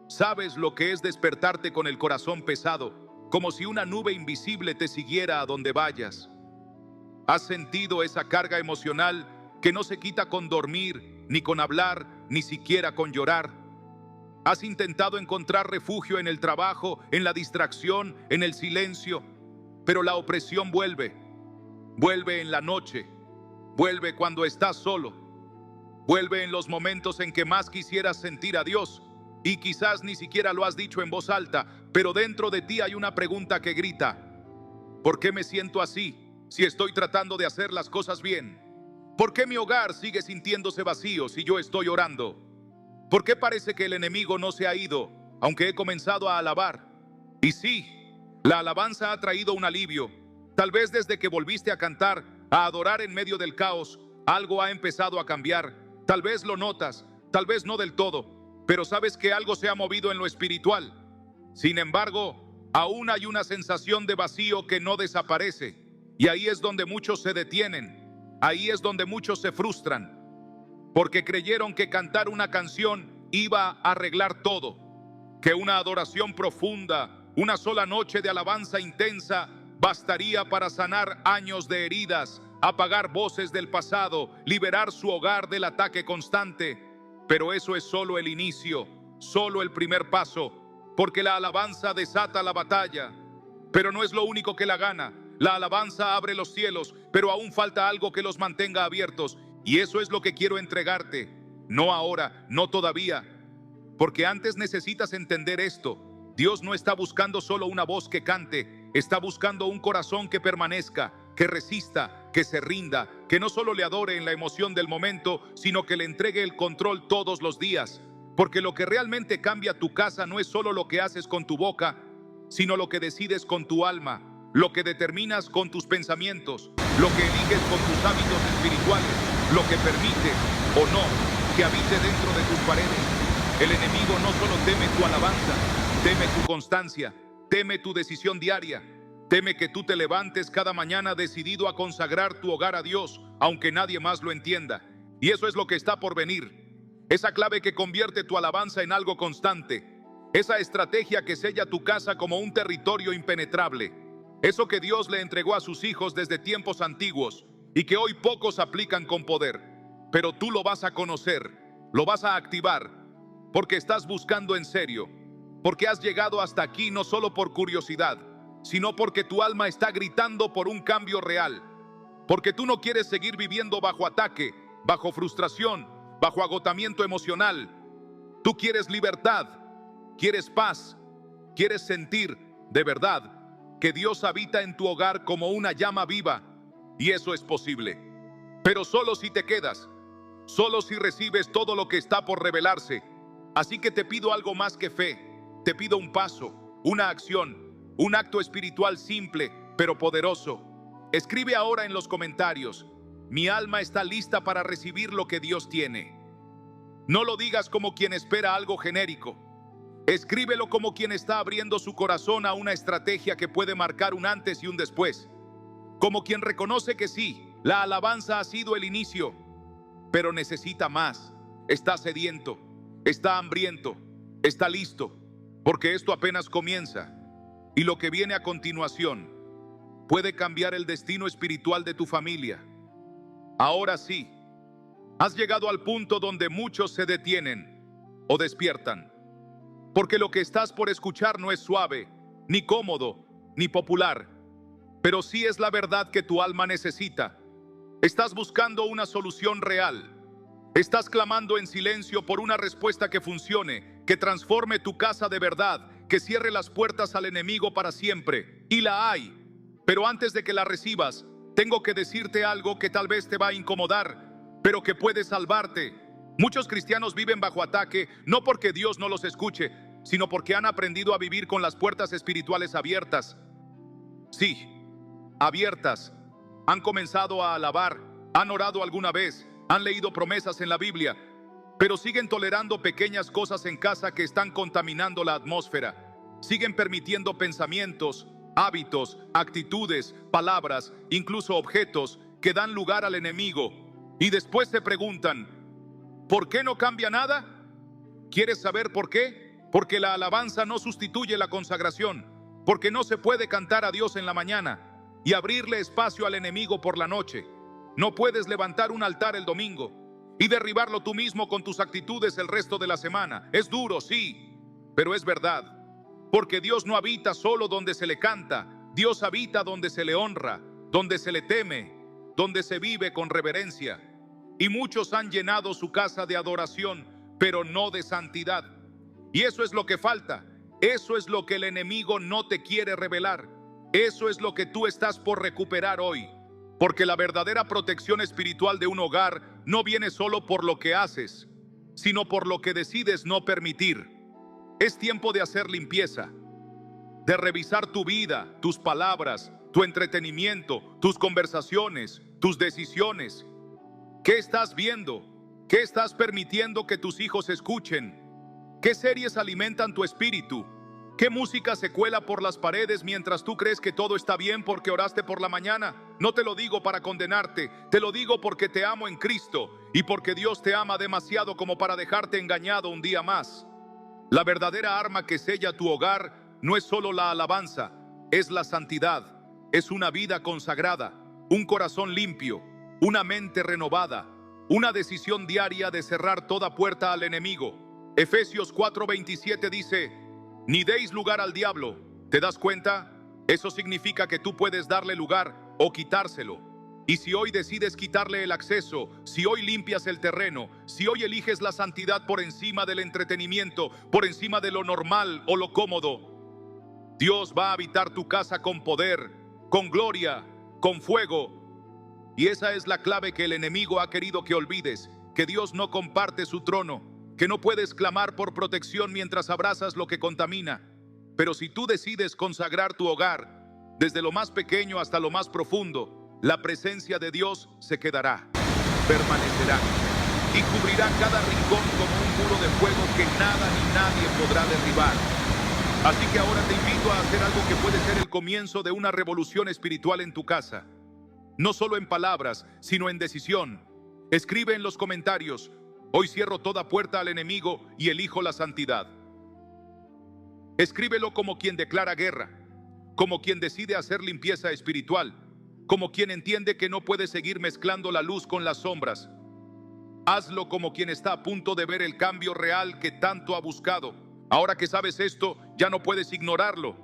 Sabes lo que es despertarte con el corazón pesado, como si una nube invisible te siguiera a donde vayas. ¿Has sentido esa carga emocional que no se quita con dormir, ni con hablar, ni siquiera con llorar? ¿Has intentado encontrar refugio en el trabajo, en la distracción, en el silencio? Pero la opresión vuelve. Vuelve en la noche. Vuelve cuando estás solo. Vuelve en los momentos en que más quisieras sentir a Dios. Y quizás ni siquiera lo has dicho en voz alta, pero dentro de ti hay una pregunta que grita: ¿por qué me siento así si estoy tratando de hacer las cosas bien? ¿Por qué mi hogar sigue sintiéndose vacío si yo estoy orando? ¿Por qué parece que el enemigo no se ha ido, aunque he comenzado a alabar? Y sí, la alabanza ha traído un alivio. Tal vez desde que volviste a cantar, a adorar en medio del caos, algo ha empezado a cambiar. Tal vez lo notas, tal vez no del todo, pero sabes que algo se ha movido en lo espiritual. Sin embargo, aún hay una sensación de vacío que no desaparece. Y ahí es donde muchos se detienen. Ahí es donde muchos se frustran. Porque creyeron que cantar una canción iba a arreglar todo. Que una adoración profunda, una sola noche de alabanza intensa, bastaría para sanar años de heridas, apagar voces del pasado, liberar su hogar del ataque constante. Pero eso es solo el inicio, solo el primer paso, porque la alabanza desata la batalla. Pero no es lo único que la gana. La alabanza abre los cielos, pero aún falta algo que los mantenga abiertos. Y eso es lo que quiero entregarte. No ahora, no todavía. Porque antes necesitas entender esto. Dios no está buscando solo una voz que cante, está buscando un corazón que permanezca, que resista, que se rinda, que no solo le adore en la emoción del momento, sino que le entregue el control todos los días. Porque lo que realmente cambia tu casa no es solo lo que haces con tu boca, sino lo que decides con tu alma, lo que determinas con tus pensamientos, lo que eliges con tus hábitos espirituales, lo que permite o no que habite dentro de tus paredes. El enemigo no solo teme tu alabanza, teme tu constancia, teme tu decisión diaria, teme que tú te levantes cada mañana decidido a consagrar tu hogar a Dios, aunque nadie más lo entienda. Y eso es lo que está por venir. Esa clave que convierte tu alabanza en algo constante. Esa estrategia que sella tu casa como un territorio impenetrable. Eso que Dios le entregó a sus hijos desde tiempos antiguos y que hoy pocos aplican con poder. Pero tú lo vas a conocer, lo vas a activar, porque estás buscando en serio. Porque has llegado hasta aquí no solo por curiosidad, sino porque tu alma está gritando por un cambio real. Porque tú no quieres seguir viviendo bajo ataque, bajo frustración, bajo agotamiento emocional. Tú quieres libertad. ¿Quieres paz? ¿Quieres sentir, de verdad, que Dios habita en tu hogar como una llama viva? Y eso es posible. Pero solo si te quedas, solo si recibes todo lo que está por revelarse. Así que te pido algo más que fe. Te pido un paso, una acción, un acto espiritual simple, pero poderoso. Escribe ahora en los comentarios: mi alma está lista para recibir lo que Dios tiene. No lo digas como quien espera algo genérico. Escríbelo como quien está abriendo su corazón a una estrategia que puede marcar un antes y un después. Como quien reconoce que sí, la alabanza ha sido el inicio, pero necesita más. Está sediento, está hambriento, está listo, porque esto apenas comienza. Y lo que viene a continuación puede cambiar el destino espiritual de tu familia. Ahora sí, has llegado al punto donde muchos se detienen o despiertan, porque lo que estás por escuchar no es suave, ni cómodo, ni popular, pero sí es la verdad que tu alma necesita. Estás buscando una solución real. Estás clamando en silencio por una respuesta que funcione, que transforme tu casa de verdad, que cierre las puertas al enemigo para siempre. Y la hay. Pero antes de que la recibas, tengo que decirte algo que tal vez te va a incomodar, pero que puede salvarte. Muchos cristianos viven bajo ataque, no porque Dios no los escuche, sino porque han aprendido a vivir con las puertas espirituales abiertas. Sí, abiertas. Han comenzado a alabar, han orado alguna vez, han leído promesas en la Biblia, pero siguen tolerando pequeñas cosas en casa que están contaminando la atmósfera. Siguen permitiendo pensamientos, hábitos, actitudes, palabras, incluso objetos que dan lugar al enemigo. Y después se preguntan: ¿por qué no cambia nada? ¿Quieres saber por qué? Porque la alabanza no sustituye la consagración, porque no se puede cantar a Dios en la mañana y abrirle espacio al enemigo por la noche. No puedes levantar un altar el domingo y derribarlo tú mismo con tus actitudes el resto de la semana. Es duro, sí, pero es verdad. Porque Dios no habita solo donde se le canta. Dios habita donde se le honra, donde se le teme, donde se vive con reverencia. Y muchos han llenado su casa de adoración, pero no de santidad. Y eso es lo que falta. Eso es lo que el enemigo no te quiere revelar. Eso es lo que tú estás por recuperar hoy. Porque la verdadera protección espiritual de un hogar no viene solo por lo que haces, sino por lo que decides no permitir. Es tiempo de hacer limpieza, de revisar tu vida, tus palabras, tu entretenimiento, tus conversaciones, tus decisiones. ¿Qué estás viendo? ¿Qué estás permitiendo que tus hijos escuchen? ¿Qué series alimentan tu espíritu? ¿Qué música se cuela por las paredes mientras tú crees que todo está bien porque oraste por la mañana? No te lo digo para condenarte, te lo digo porque te amo en Cristo y porque Dios te ama demasiado como para dejarte engañado un día más. La verdadera arma que sella tu hogar no es solo la alabanza, es la santidad, es una vida consagrada, un corazón limpio, una mente renovada, una decisión diaria de cerrar toda puerta al enemigo. Efesios 4:27 dice: ni deis lugar al diablo. ¿Te das cuenta? Eso significa que tú puedes darle lugar o quitárselo. Y si hoy decides quitarle el acceso, si hoy limpias el terreno, si hoy eliges la santidad por encima del entretenimiento, por encima de lo normal o lo cómodo, Dios va a habitar tu casa con poder, con gloria, con fuego. Y esa es la clave que el enemigo ha querido que olvides, que Dios no comparte su trono, que no puedes clamar por protección mientras abrazas lo que contamina. Pero si tú decides consagrar tu hogar, desde lo más pequeño hasta lo más profundo, la presencia de Dios se quedará, permanecerá y cubrirá cada rincón como un muro de fuego que nada ni nadie podrá derribar. Así que ahora te invito a hacer algo que puede ser el comienzo de una revolución espiritual en tu casa. No solo en palabras, sino en decisión. Escribe en los comentarios: hoy cierro toda puerta al enemigo y elijo la santidad. Escríbelo como quien declara guerra, como quien decide hacer limpieza espiritual, como quien entiende que no puede seguir mezclando la luz con las sombras. Hazlo como quien está a punto de ver el cambio real que tanto ha buscado. Ahora que sabes esto, ya no puedes ignorarlo.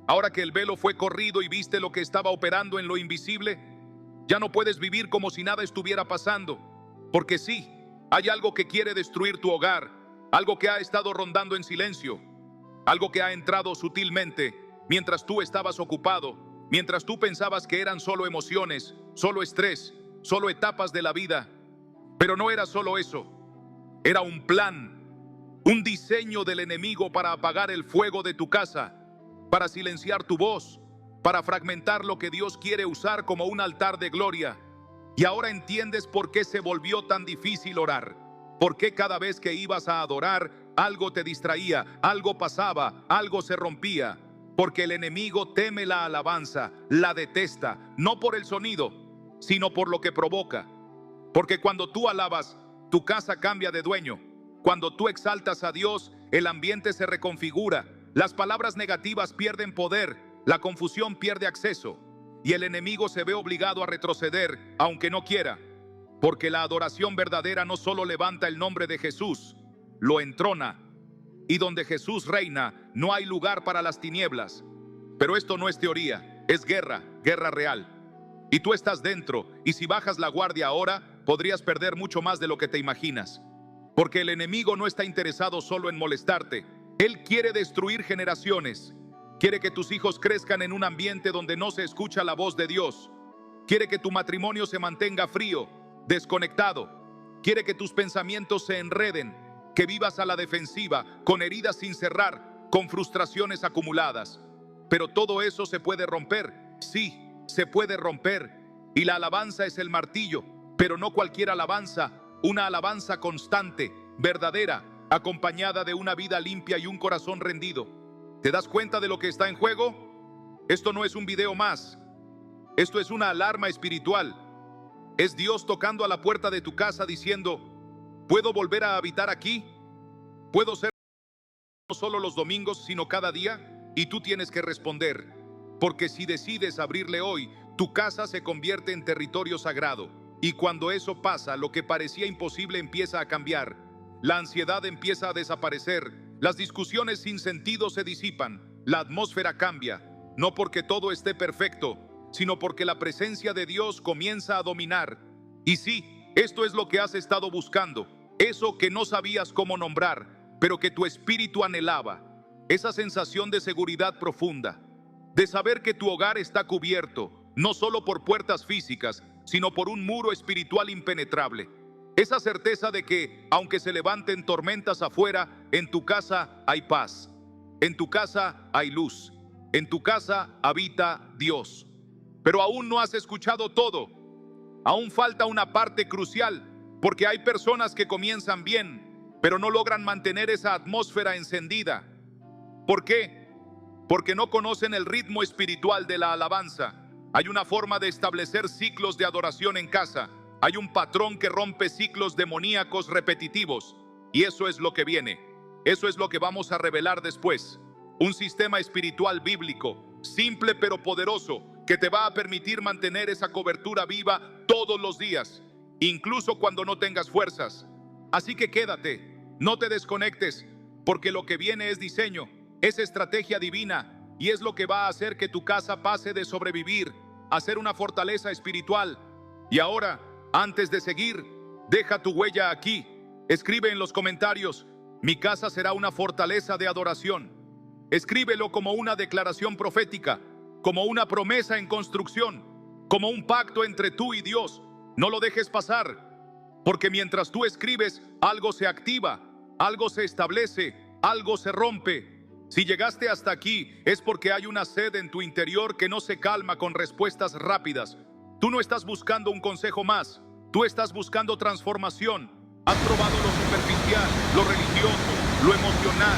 Ahora que el velo fue corrido y viste lo que estaba operando en lo invisible, ya no puedes vivir como si nada estuviera pasando. Porque sí, hay algo que quiere destruir tu hogar, algo que ha estado rondando en silencio. algo que ha entrado sutilmente mientras tú estabas ocupado, mientras tú pensabas que eran solo emociones, solo estrés, solo etapas de la vida. Pero no era solo eso, era un plan, un diseño del enemigo para apagar el fuego de tu casa, para silenciar tu voz, para fragmentar lo que Dios quiere usar como un altar de gloria. Y ahora entiendes por qué se volvió tan difícil orar, por qué cada vez que ibas a adorar, algo te distraía, algo pasaba, algo se rompía. Porque el enemigo teme la alabanza, la detesta, no por el sonido, sino por lo que provoca. Porque cuando tú alabas, tu casa cambia de dueño. Cuando tú exaltas a Dios, el ambiente se reconfigura. Las palabras negativas pierden poder, la confusión pierde acceso, y el enemigo se ve obligado a retroceder, aunque no quiera. Porque la adoración verdadera no solo levanta el nombre de Jesús, lo entrona. Y donde Jesús reina, no hay lugar para las tinieblas. Pero esto no es teoría, es guerra, guerra real. Y tú estás dentro, y si bajas la guardia ahora, podrías perder mucho más de lo que te imaginas. Porque el enemigo no está interesado solo en molestarte. Él quiere destruir generaciones. Quiere que tus hijos crezcan en un ambiente donde no se escucha la voz de Dios. Quiere que tu matrimonio se mantenga frío, desconectado. Quiere que tus pensamientos se enreden, que vivas a la defensiva, con heridas sin cerrar, con frustraciones acumuladas. Pero todo eso se puede romper. Sí, se puede romper. Y la alabanza es el martillo, pero no cualquier alabanza, una alabanza constante, verdadera, acompañada de una vida limpia y un corazón rendido. ¿Te das cuenta de lo que está en juego? Esto no es un video más. Esto es una alarma espiritual. Es Dios tocando a la puerta de tu casa diciendo: ¿puedo volver a habitar aquí? ¿Puedo ser no solo los domingos, sino cada día? Y tú tienes que responder, porque si decides abrirle hoy, tu casa se convierte en territorio sagrado. Y cuando eso pasa, lo que parecía imposible empieza a cambiar. La ansiedad empieza a desaparecer. Las discusiones sin sentido se disipan. La atmósfera cambia. No porque todo esté perfecto, sino porque la presencia de Dios comienza a dominar. Y sí, esto es lo que has estado buscando. Eso que no sabías cómo nombrar, pero que tu espíritu anhelaba. Esa sensación de seguridad profunda, de saber que tu hogar está cubierto, no solo por puertas físicas, sino por un muro espiritual impenetrable. Esa certeza de que, aunque se levanten tormentas afuera, en tu casa hay paz. En tu casa hay luz. En tu casa habita Dios. Pero aún no has escuchado todo. Aún falta una parte crucial, porque hay personas que comienzan bien, pero no logran mantener esa atmósfera encendida. ¿Por qué? Porque no conocen el ritmo espiritual de la alabanza. Hay una forma de establecer ciclos de adoración en casa. Hay un patrón que rompe ciclos demoníacos repetitivos. Y eso es lo que viene. Eso es lo que vamos a revelar después. Un sistema espiritual bíblico, simple pero poderoso, que te va a permitir mantener esa cobertura viva todos los días, incluso cuando no tengas fuerzas. Así que quédate, no te desconectes, porque lo que viene es diseño, es estrategia divina, y es lo que va a hacer que tu casa pase de sobrevivir a ser una fortaleza espiritual. Y ahora, antes de seguir, deja tu huella aquí. Escribe en los comentarios: mi casa será una fortaleza de adoración. Escríbelo como una declaración profética, como una promesa en construcción, como un pacto entre tú y Dios. No lo dejes pasar, porque mientras tú escribes, algo se activa, algo se establece, algo se rompe. Si llegaste hasta aquí, es porque hay una sed en tu interior que no se calma con respuestas rápidas. Tú no estás buscando un consejo más, tú estás buscando transformación. Has probado lo superficial, lo religioso, lo emocional,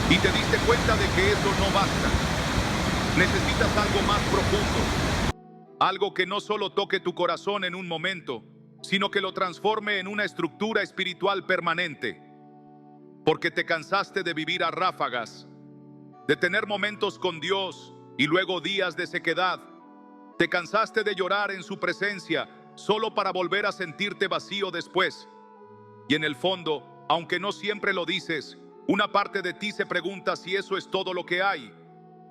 y te diste cuenta de que eso no basta. Necesitas algo más profundo, algo que no solo toque tu corazón en un momento, sino que lo transforme en una estructura espiritual permanente. Porque te cansaste de vivir a ráfagas, de tener momentos con Dios y luego días de sequedad. Te cansaste de llorar en su presencia solo para volver a sentirte vacío después. Y en el fondo, aunque no siempre lo dices, una parte de ti se pregunta si eso es todo lo que hay.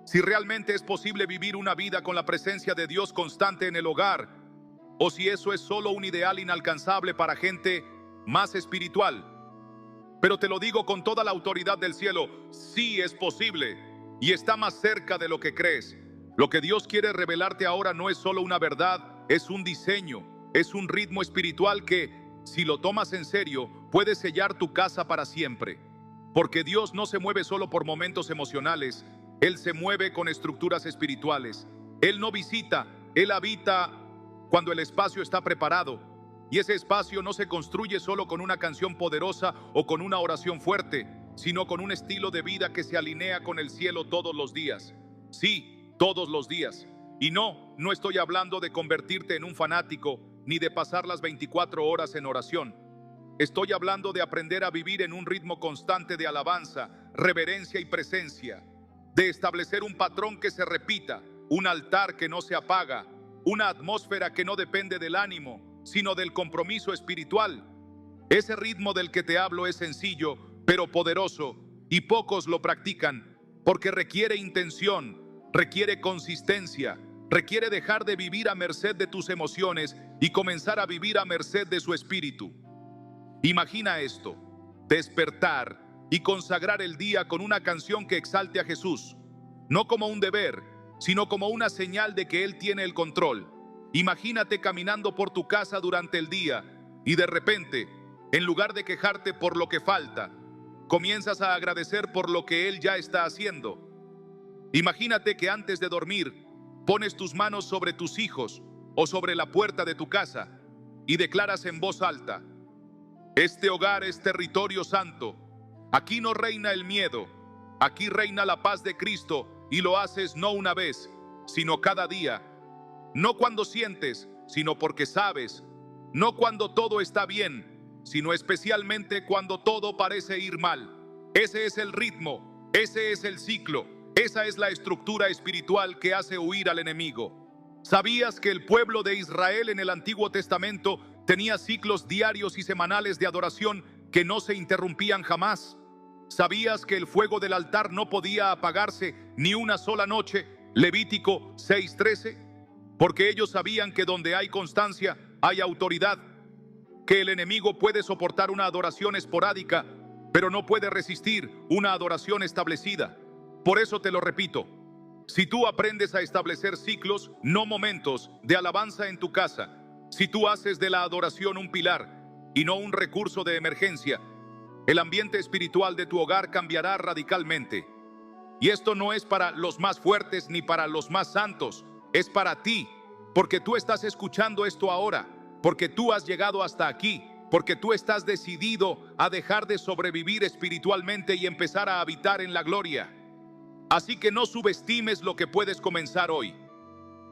Si realmente es posible vivir una vida con la presencia de Dios constante en el hogar, o si eso es solo un ideal inalcanzable para gente más espiritual. Pero te lo digo con toda la autoridad del cielo, sí es posible y está más cerca de lo que crees. Lo que Dios quiere revelarte ahora no es solo una verdad, es un diseño, es un ritmo espiritual que, si lo tomas en serio, puede sellar tu casa para siempre. Porque Dios no se mueve solo por momentos emocionales, Él se mueve con estructuras espirituales. Él no visita, Él habita cuando el espacio está preparado. Y ese espacio no se construye solo con una canción poderosa o con una oración fuerte, sino con un estilo de vida que se alinea con el cielo todos los días. Sí, todos los días. Y no estoy hablando de convertirte en un fanático, ni de pasar las 24 horas en oración. Estoy hablando de aprender a vivir en un ritmo constante de alabanza, reverencia y presencia, de establecer un patrón que se repita, un altar que no se apaga, una atmósfera que no depende del ánimo, sino del compromiso espiritual. Ese ritmo del que te hablo es sencillo, pero poderoso, y pocos lo practican, porque requiere intención, requiere consistencia, requiere dejar de vivir a merced de tus emociones y comenzar a vivir a merced de su espíritu. Imagina esto: despertar y consagrar el día con una canción que exalte a Jesús, no como un deber, sino como una señal de que Él tiene el control. Imagínate caminando por tu casa durante el día y de repente, en lugar de quejarte por lo que falta, comienzas a agradecer por lo que Él ya está haciendo. Imagínate que antes de dormir, pones tus manos sobre tus hijos o sobre la puerta de tu casa y declaras en voz alta: este hogar es territorio santo. Aquí no reina el miedo, aquí reina la paz de Cristo, y lo haces no una vez, sino cada día. No cuando sientes, sino porque sabes. No cuando todo está bien, sino especialmente cuando todo parece ir mal. Ese es el ritmo, ese es el ciclo, esa es la estructura espiritual que hace huir al enemigo. ¿Sabías que el pueblo de Israel en el Antiguo Testamento tenía ciclos diarios y semanales de adoración que no se interrumpían jamás? ¿Sabías que el fuego del altar no podía apagarse ni una sola noche? Levítico 6:13. Porque ellos sabían que donde hay constancia, hay autoridad. Que el enemigo puede soportar una adoración esporádica, pero no puede resistir una adoración establecida. Por eso te lo repito: si tú aprendes a establecer ciclos, no momentos, de alabanza en tu casa, si tú haces de la adoración un pilar y no un recurso de emergencia, el ambiente espiritual de tu hogar cambiará radicalmente. Y esto no es para los más fuertes ni para los más santos, es para ti, porque tú estás escuchando esto ahora, porque tú has llegado hasta aquí, porque tú estás decidido a dejar de sobrevivir espiritualmente y empezar a habitar en la gloria. Así que no subestimes lo que puedes comenzar hoy.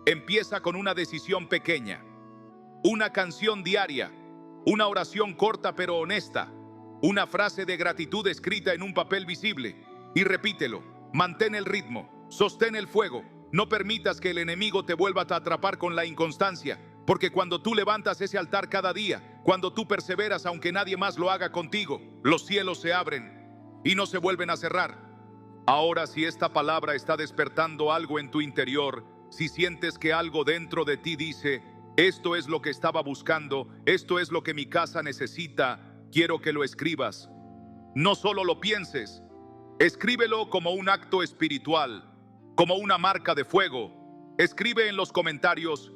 Empieza con una decisión pequeña, una canción diaria, una oración corta pero honesta, una frase de gratitud escrita en un papel visible, y repítelo. Mantén el ritmo, sostén el fuego. No permitas que el enemigo te vuelva a atrapar con la inconstancia, porque cuando tú levantas ese altar cada día, cuando tú perseveras aunque nadie más lo haga contigo, los cielos se abren y no se vuelven a cerrar. Ahora, si esta palabra está despertando algo en tu interior, si sientes que algo dentro de ti dice: esto es lo que estaba buscando, esto es lo que mi casa necesita, quiero que lo escribas. No solo lo pienses, escríbelo como un acto espiritual, como una marca de fuego. Escribe en los comentarios: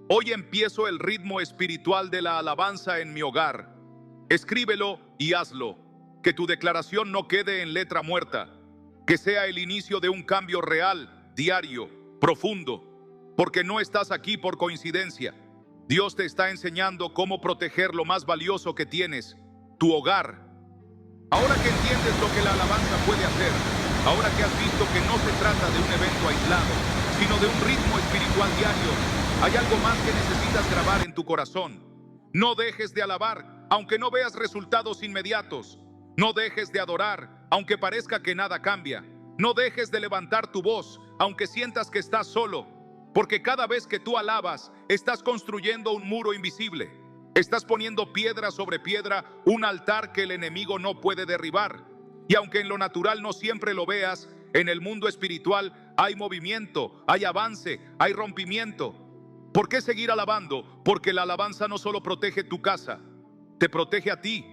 hoy empiezo el ritmo espiritual de la alabanza en mi hogar. Escríbelo y hazlo. Que tu declaración no quede en letra muerta, que sea el inicio de un cambio real, diario, profundo, porque no estás aquí por coincidencia. Dios te está enseñando cómo proteger lo más valioso que tienes, tu hogar. Ahora que entiendes lo que la alabanza puede hacer, ahora que has visto que no se trata de un evento aislado, sino de un ritmo espiritual diario, hay algo más que necesitas grabar en tu corazón. No dejes de alabar, aunque no veas resultados inmediatos. No dejes de adorar, aunque parezca que nada cambia. No dejes de levantar tu voz, aunque sientas que estás solo. Porque cada vez que tú alabas, estás construyendo un muro invisible. Estás poniendo piedra sobre piedra, un altar que el enemigo no puede derribar. Y aunque en lo natural no siempre lo veas, en el mundo espiritual hay movimiento, hay avance, hay rompimiento. ¿Por qué seguir alabando? Porque la alabanza no solo protege tu casa, te protege a ti.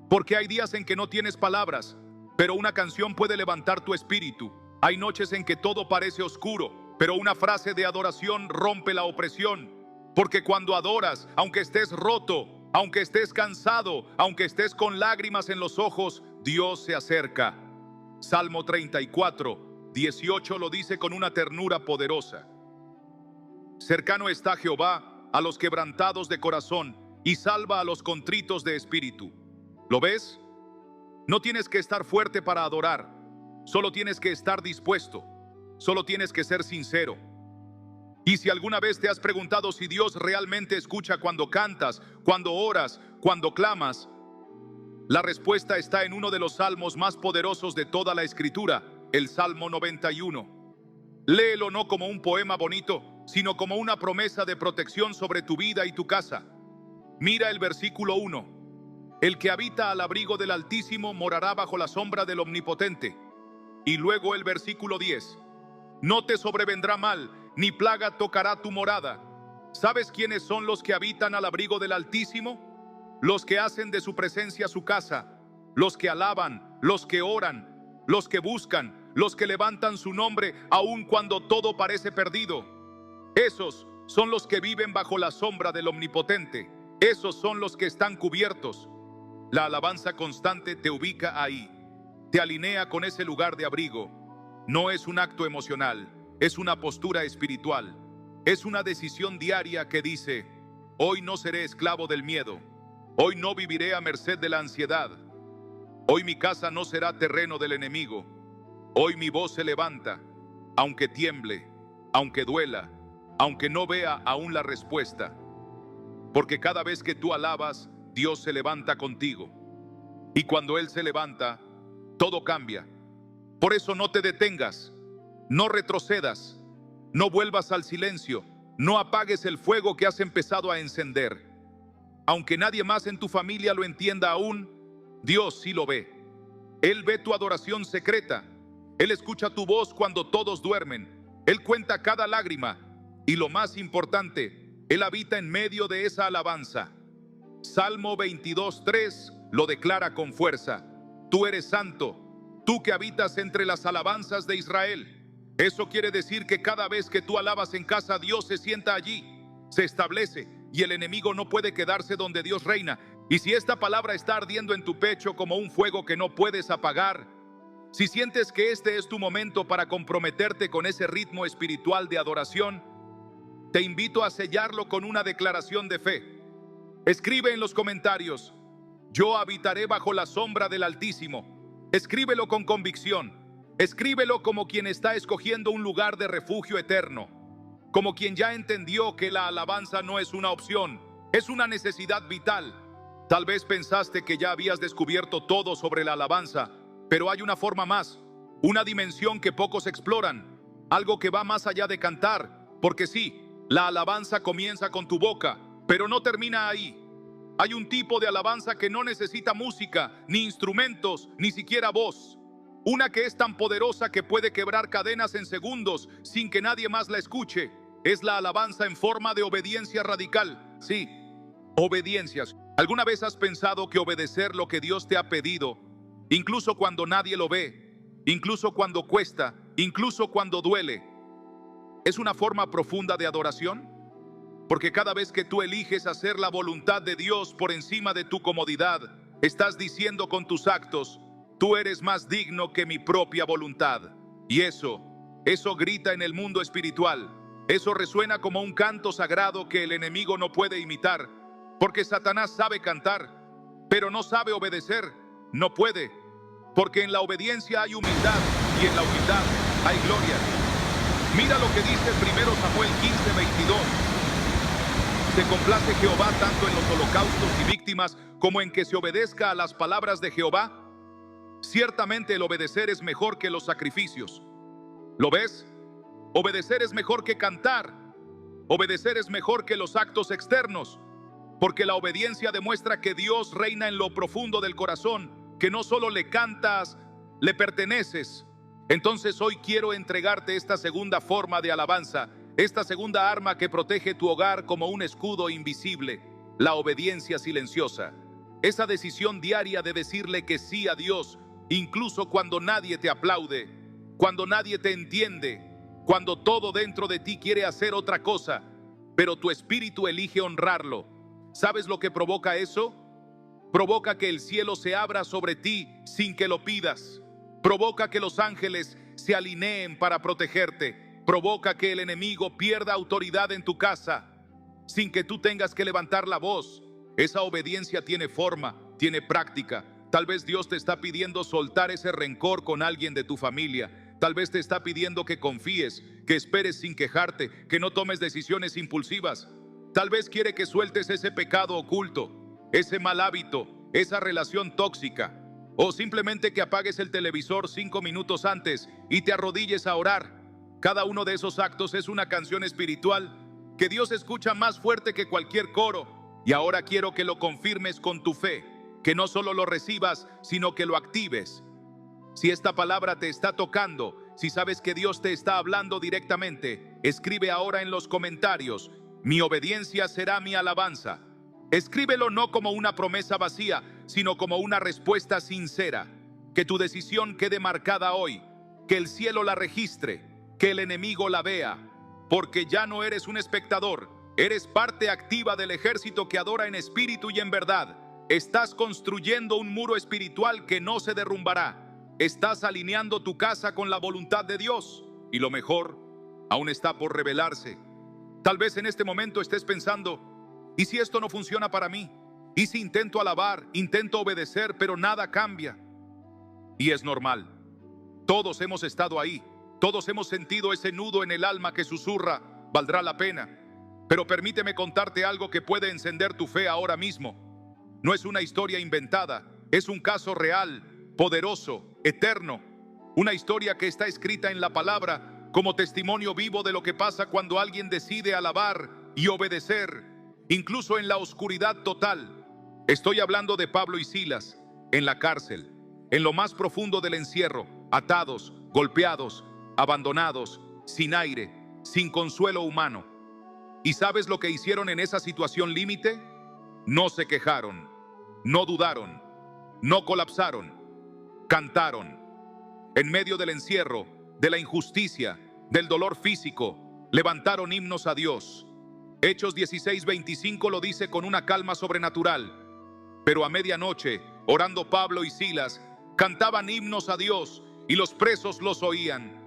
Porque hay días en que no tienes palabras, pero una canción puede levantar tu espíritu. Hay noches en que todo parece oscuro, pero una frase de adoración rompe la opresión. Porque cuando adoras, aunque estés roto, aunque estés cansado, aunque estés con lágrimas en los ojos, Dios se acerca. Salmo 34, 18 lo dice con una ternura poderosa. Cercano está Jehová a los quebrantados de corazón y salva a los contritos de espíritu. ¿Lo ves? No tienes que estar fuerte para adorar, solo tienes que estar dispuesto, solo tienes que ser sincero. Y si alguna vez te has preguntado si Dios realmente escucha cuando cantas, cuando oras, cuando clamas, la respuesta está en uno de los salmos más poderosos de toda la Escritura, el Salmo 91. Léelo no como un poema bonito, sino como una promesa de protección sobre tu vida y tu casa. Mira el versículo 1. El que habita al abrigo del Altísimo morará bajo la sombra del Omnipotente. Y luego el versículo 10. No te sobrevendrá mal, ni plaga tocará tu morada. ¿Sabes quiénes son los que habitan al abrigo del Altísimo? Los que hacen de su presencia su casa, los que alaban, los que oran, los que buscan, los que levantan su nombre aun cuando todo parece perdido. Esos son los que viven bajo la sombra del Omnipotente. Esos son los que están cubiertos. La alabanza constante te ubica ahí, te alinea con ese lugar de abrigo. No es un acto emocional, es una postura espiritual. Es una decisión diaria que dice: hoy no seré esclavo del miedo. Hoy no viviré a merced de la ansiedad. Hoy mi casa no será terreno del enemigo. Hoy mi voz se levanta, aunque tiemble, aunque duela, aunque no vea aún la respuesta. Porque cada vez que tú alabas, Dios se levanta contigo. Y cuando Él se levanta, todo cambia. Por eso no te detengas, no retrocedas, no vuelvas al silencio, no apagues el fuego que has empezado a encender. Aunque nadie más en tu familia lo entienda aún, Dios sí lo ve. Él ve tu adoración secreta. Él escucha tu voz cuando todos duermen. Él cuenta cada lágrima. Y lo más importante, Él habita en medio de esa alabanza. Salmo 22:3 lo declara con fuerza. Tú eres santo, tú que habitas entre las alabanzas de Israel. Eso quiere decir que cada vez que tú alabas en casa, Dios se sienta allí, se establece, y el enemigo no puede quedarse donde Dios reina. Y si esta palabra está ardiendo en tu pecho como un fuego que no puedes apagar, si sientes que este es tu momento para comprometerte con ese ritmo espiritual de adoración, te invito a sellarlo con una declaración de fe. Escribe en los comentarios: yo habitaré bajo la sombra del Altísimo. Escríbelo con convicción. Escríbelo como quien está escogiendo un lugar de refugio eterno, como quien ya entendió que la alabanza no es una opción, es una necesidad vital. Tal vez pensaste que ya habías descubierto todo sobre la alabanza, pero hay una forma más, una dimensión que pocos exploran, algo que va más allá de cantar, porque sí, la alabanza comienza con tu boca, pero no termina ahí. Hay un tipo de alabanza que no necesita música, ni instrumentos, ni siquiera voz. Una que es tan poderosa que puede quebrar cadenas en segundos sin que nadie más la escuche. Es la alabanza en forma de obediencia radical. Sí, obediencias. ¿Alguna vez has pensado que obedecer lo que Dios te ha pedido, incluso cuando nadie lo ve, incluso cuando cuesta, incluso cuando duele, es una forma profunda de adoración? Porque cada vez que tú eliges hacer la voluntad de Dios por encima de tu comodidad, estás diciendo con tus actos: tú eres más digno que mi propia voluntad. Y eso grita en el mundo espiritual. Eso resuena como un canto sagrado que el enemigo no puede imitar. Porque Satanás sabe cantar, pero no sabe obedecer. No puede. Porque en la obediencia hay humildad y en la humildad hay gloria. Mira lo que dice 1 Samuel 15:22. Se complace Jehová tanto en los holocaustos y víctimas como en que se obedezca a las palabras de Jehová. Ciertamente el obedecer es mejor que los sacrificios. ¿Lo ves? Obedecer es mejor que cantar. Obedecer es mejor que los actos externos, porque la obediencia demuestra que Dios reina en lo profundo del corazón, que no solo le cantas, le perteneces. Entonces hoy quiero entregarte esta segunda forma de alabanza, esta segunda arma que protege tu hogar como un escudo invisible, la obediencia silenciosa. Esa decisión diaria de decirle que sí a Dios, incluso cuando nadie te aplaude, cuando nadie te entiende, cuando todo dentro de ti quiere hacer otra cosa, pero tu espíritu elige honrarlo. ¿Sabes lo que provoca eso? Provoca que el cielo se abra sobre ti sin que lo pidas. Provoca que los ángeles se alineen para protegerte. Provoca que el enemigo pierda autoridad en tu casa sin que tú tengas que levantar la voz. Esa obediencia tiene forma, tiene práctica. Tal vez Dios te está pidiendo soltar ese rencor con alguien de tu familia. Tal vez te está pidiendo que confíes, que esperes sin quejarte, que no tomes decisiones impulsivas. Tal vez quiere que sueltes ese pecado oculto, ese mal hábito, esa relación tóxica. O simplemente que apagues el televisor 5 minutos antes y te arrodilles a orar. Cada uno de esos actos es una canción espiritual que Dios escucha más fuerte que cualquier coro. Y ahora quiero que lo confirmes con tu fe, que no solo lo recibas, sino que lo actives. Si esta palabra te está tocando, si sabes que Dios te está hablando directamente, escribe ahora en los comentarios: mi obediencia será mi alabanza. Escríbelo no como una promesa vacía, sino como una respuesta sincera. Que tu decisión quede marcada hoy, que el cielo la registre, que el enemigo la vea, porque ya no eres un espectador, eres parte activa del ejército que adora en espíritu y en verdad. Estás construyendo un muro espiritual que no se derrumbará. Estás alineando tu casa con la voluntad de Dios, y lo mejor aún está por revelarse. Tal vez en este momento estés pensando: ¿y si esto no funciona para mí? ¿Y si intento alabar, intento obedecer, pero nada cambia? Y es normal. Todos hemos estado ahí. Todos hemos sentido ese nudo en el alma que susurra: valdrá la pena. Pero permíteme contarte algo que puede encender tu fe ahora mismo. No es una historia inventada, es un caso real, poderoso, eterno. Una historia que está escrita en la palabra como testimonio vivo de lo que pasa cuando alguien decide alabar y obedecer, incluso en la oscuridad total. Estoy hablando de Pablo y Silas, en la cárcel, en lo más profundo del encierro, atados, golpeados, abandonados, sin aire, sin consuelo humano. ¿Y sabes lo que hicieron en esa situación límite? No se quejaron, no dudaron, no colapsaron, cantaron. En medio del encierro, de la injusticia, del dolor físico, levantaron himnos a Dios. Hechos 16:25 lo dice con una calma sobrenatural. Pero a medianoche, orando Pablo y Silas, cantaban himnos a Dios y los presos los oían.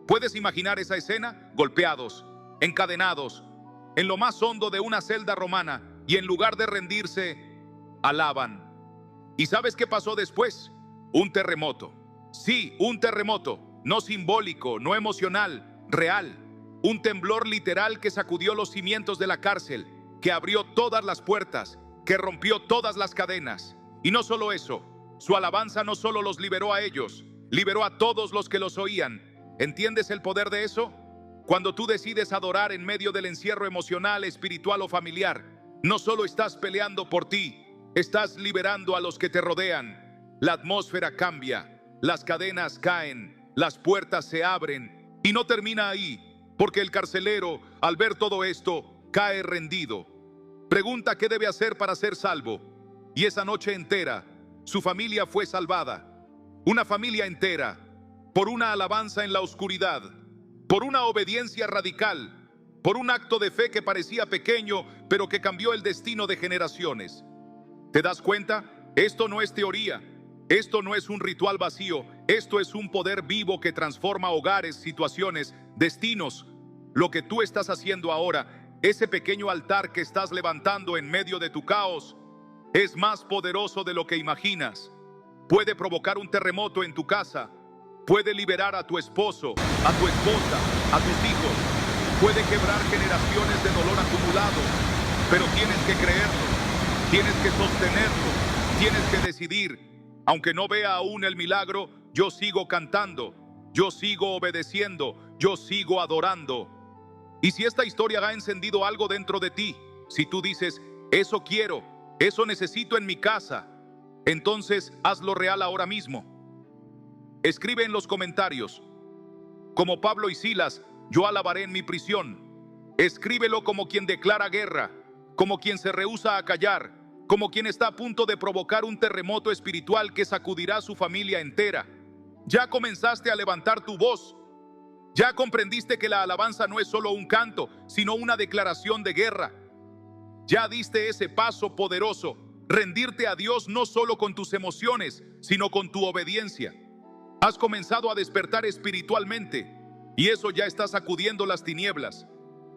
¿Puedes imaginar esa escena? Golpeados, encadenados, en lo más hondo de una celda romana, y en lugar de rendirse, alaban. ¿Y sabes qué pasó después? Un terremoto. Sí, un terremoto, no simbólico, no emocional, real. Un temblor literal que sacudió los cimientos de la cárcel, que abrió todas las puertas, que rompió todas las cadenas. Y no solo eso, su alabanza no solo los liberó a ellos, liberó a todos los que los oían. ¿Entiendes el poder de eso? Cuando tú decides adorar en medio del encierro emocional, espiritual o familiar, no solo estás peleando por ti, estás liberando a los que te rodean. La atmósfera cambia, las cadenas caen, las puertas se abren. Y no termina ahí, porque el carcelero, al ver todo esto, cae rendido. Pregunta qué debe hacer para ser salvo. Y esa noche entera, su familia fue salvada. Una familia entera, por una alabanza en la oscuridad, por una obediencia radical, por un acto de fe que parecía pequeño, pero que cambió el destino de generaciones. ¿Te das cuenta? Esto no es teoría, esto no es un ritual vacío, esto es un poder vivo que transforma hogares, situaciones, destinos. Lo que tú estás haciendo ahora, ese pequeño altar que estás levantando en medio de tu caos, es más poderoso de lo que imaginas. Puede provocar un terremoto en tu casa, puede liberar a tu esposo, a tu esposa, a tus hijos, puede quebrar generaciones de dolor acumulado, pero tienes que creerlo, tienes que sostenerlo, tienes que decidir. Aunque no vea aún el milagro, yo sigo cantando, yo sigo obedeciendo, yo sigo adorando. Y si esta historia ha encendido algo dentro de ti, si tú dices: eso quiero, eso necesito en mi casa, entonces hazlo real ahora mismo. Escribe en los comentarios: como Pablo y Silas, yo alabaré en mi prisión. Escríbelo como quien declara guerra, como quien se rehúsa a callar, como quien está a punto de provocar un terremoto espiritual que sacudirá a su familia entera. Ya comenzaste a levantar tu voz. Ya comprendiste que la alabanza no es solo un canto, sino una declaración de guerra. Ya diste ese paso poderoso, rendirte a Dios no solo con tus emociones, sino con tu obediencia. Has comenzado a despertar espiritualmente y eso ya está sacudiendo las tinieblas.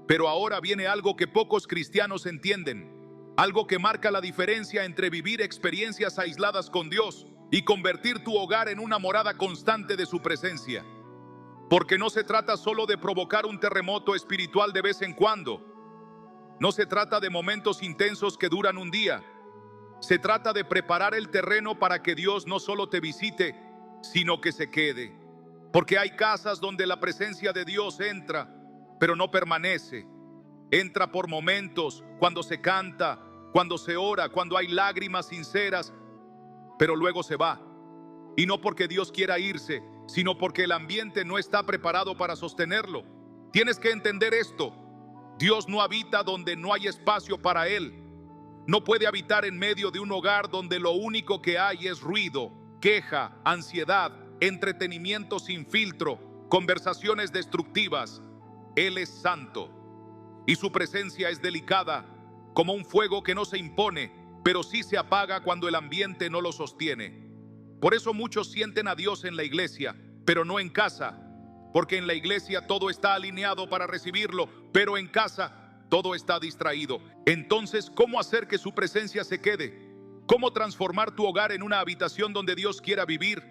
Pero ahora viene algo que pocos cristianos entienden, algo que marca la diferencia entre vivir experiencias aisladas con Dios y convertir tu hogar en una morada constante de su presencia. Porque no se trata solo de provocar un terremoto espiritual de vez en cuando. No se trata de momentos intensos que duran un día. Se trata de preparar el terreno para que Dios no solo te visite, sino que se quede. Porque hay casas donde la presencia de Dios entra, pero no permanece. Entra por momentos, cuando se canta, cuando se ora, cuando hay lágrimas sinceras, pero luego se va. Y no porque Dios quiera irse, sino porque el ambiente no está preparado para sostenerlo. Tienes que entender esto. Dios no habita donde no hay espacio para Él. No puede habitar en medio de un hogar donde lo único que hay es ruido, queja, ansiedad, entretenimiento sin filtro, conversaciones destructivas. Él es santo y su presencia es delicada, como un fuego que no se impone, pero sí se apaga cuando el ambiente no lo sostiene. Por eso muchos sienten a Dios en la iglesia, pero no en casa, porque en la iglesia todo está alineado para recibirlo, pero en casa todo está distraído. Entonces, ¿cómo hacer que su presencia se quede? ¿Cómo transformar tu hogar en una habitación donde Dios quiera vivir?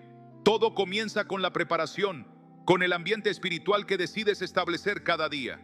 Todo comienza con la preparación, con el ambiente espiritual que decides establecer cada día.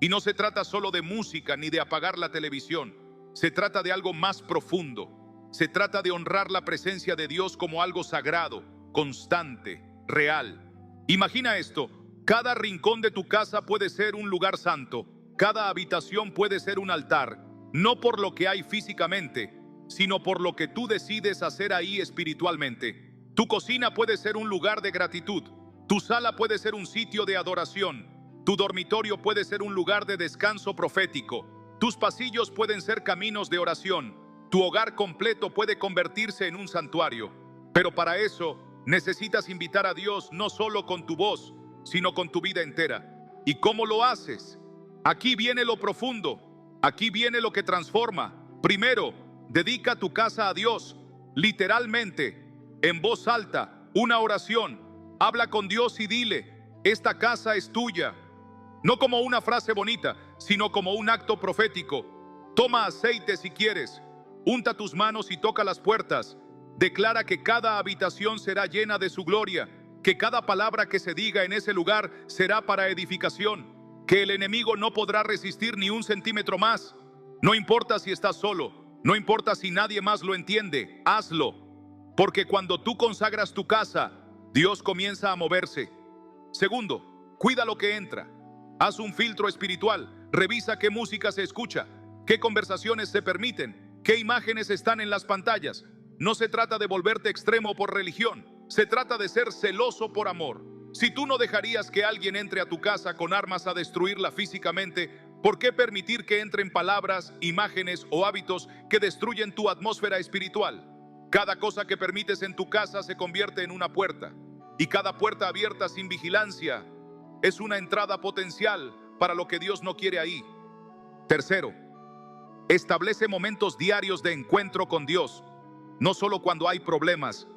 Y no se trata solo de música ni de apagar la televisión. Se trata de algo más profundo. Se trata de honrar la presencia de Dios como algo sagrado, constante, real. Imagina esto: cada rincón de tu casa puede ser un lugar santo. Cada habitación puede ser un altar, no por lo que hay físicamente, sino por lo que tú decides hacer ahí espiritualmente. Tu cocina puede ser un lugar de gratitud. Tu sala puede ser un sitio de adoración. Tu dormitorio puede ser un lugar de descanso profético. Tus pasillos pueden ser caminos de oración. Tu hogar completo puede convertirse en un santuario. Pero para eso necesitas invitar a Dios no solo con tu voz, sino con tu vida entera. ¿Y cómo lo haces? Aquí viene lo profundo. Aquí viene lo que transforma. Primero, dedica tu casa a Dios, literalmente, en voz alta, una oración. Habla con Dios y dile: esta casa es tuya. No como una frase bonita, sino como un acto profético. Toma aceite si quieres. Unta tus manos y toca las puertas. Declara que cada habitación será llena de su gloria, que cada palabra que se diga en ese lugar será para edificación, que el enemigo no podrá resistir ni un centímetro más. No importa si estás solo, no importa si nadie más lo entiende, hazlo. Porque cuando tú consagras tu casa, Dios comienza a moverse. Segundo, cuida lo que entra. Haz un filtro espiritual. Revisa qué música se escucha, qué conversaciones se permiten, qué imágenes están en las pantallas. No se trata de volverte extremo por religión. Se trata de ser celoso por amor. Si tú no dejarías que alguien entre a tu casa con armas a destruirla físicamente, ¿por qué permitir que entren palabras, imágenes o hábitos que destruyen tu atmósfera espiritual? Cada cosa que permites en tu casa se convierte en una puerta. Y cada puerta abierta sin vigilancia es una entrada potencial para lo que Dios no quiere ahí. Tercero, establece momentos diarios de encuentro con Dios. No solo cuando hay problemas,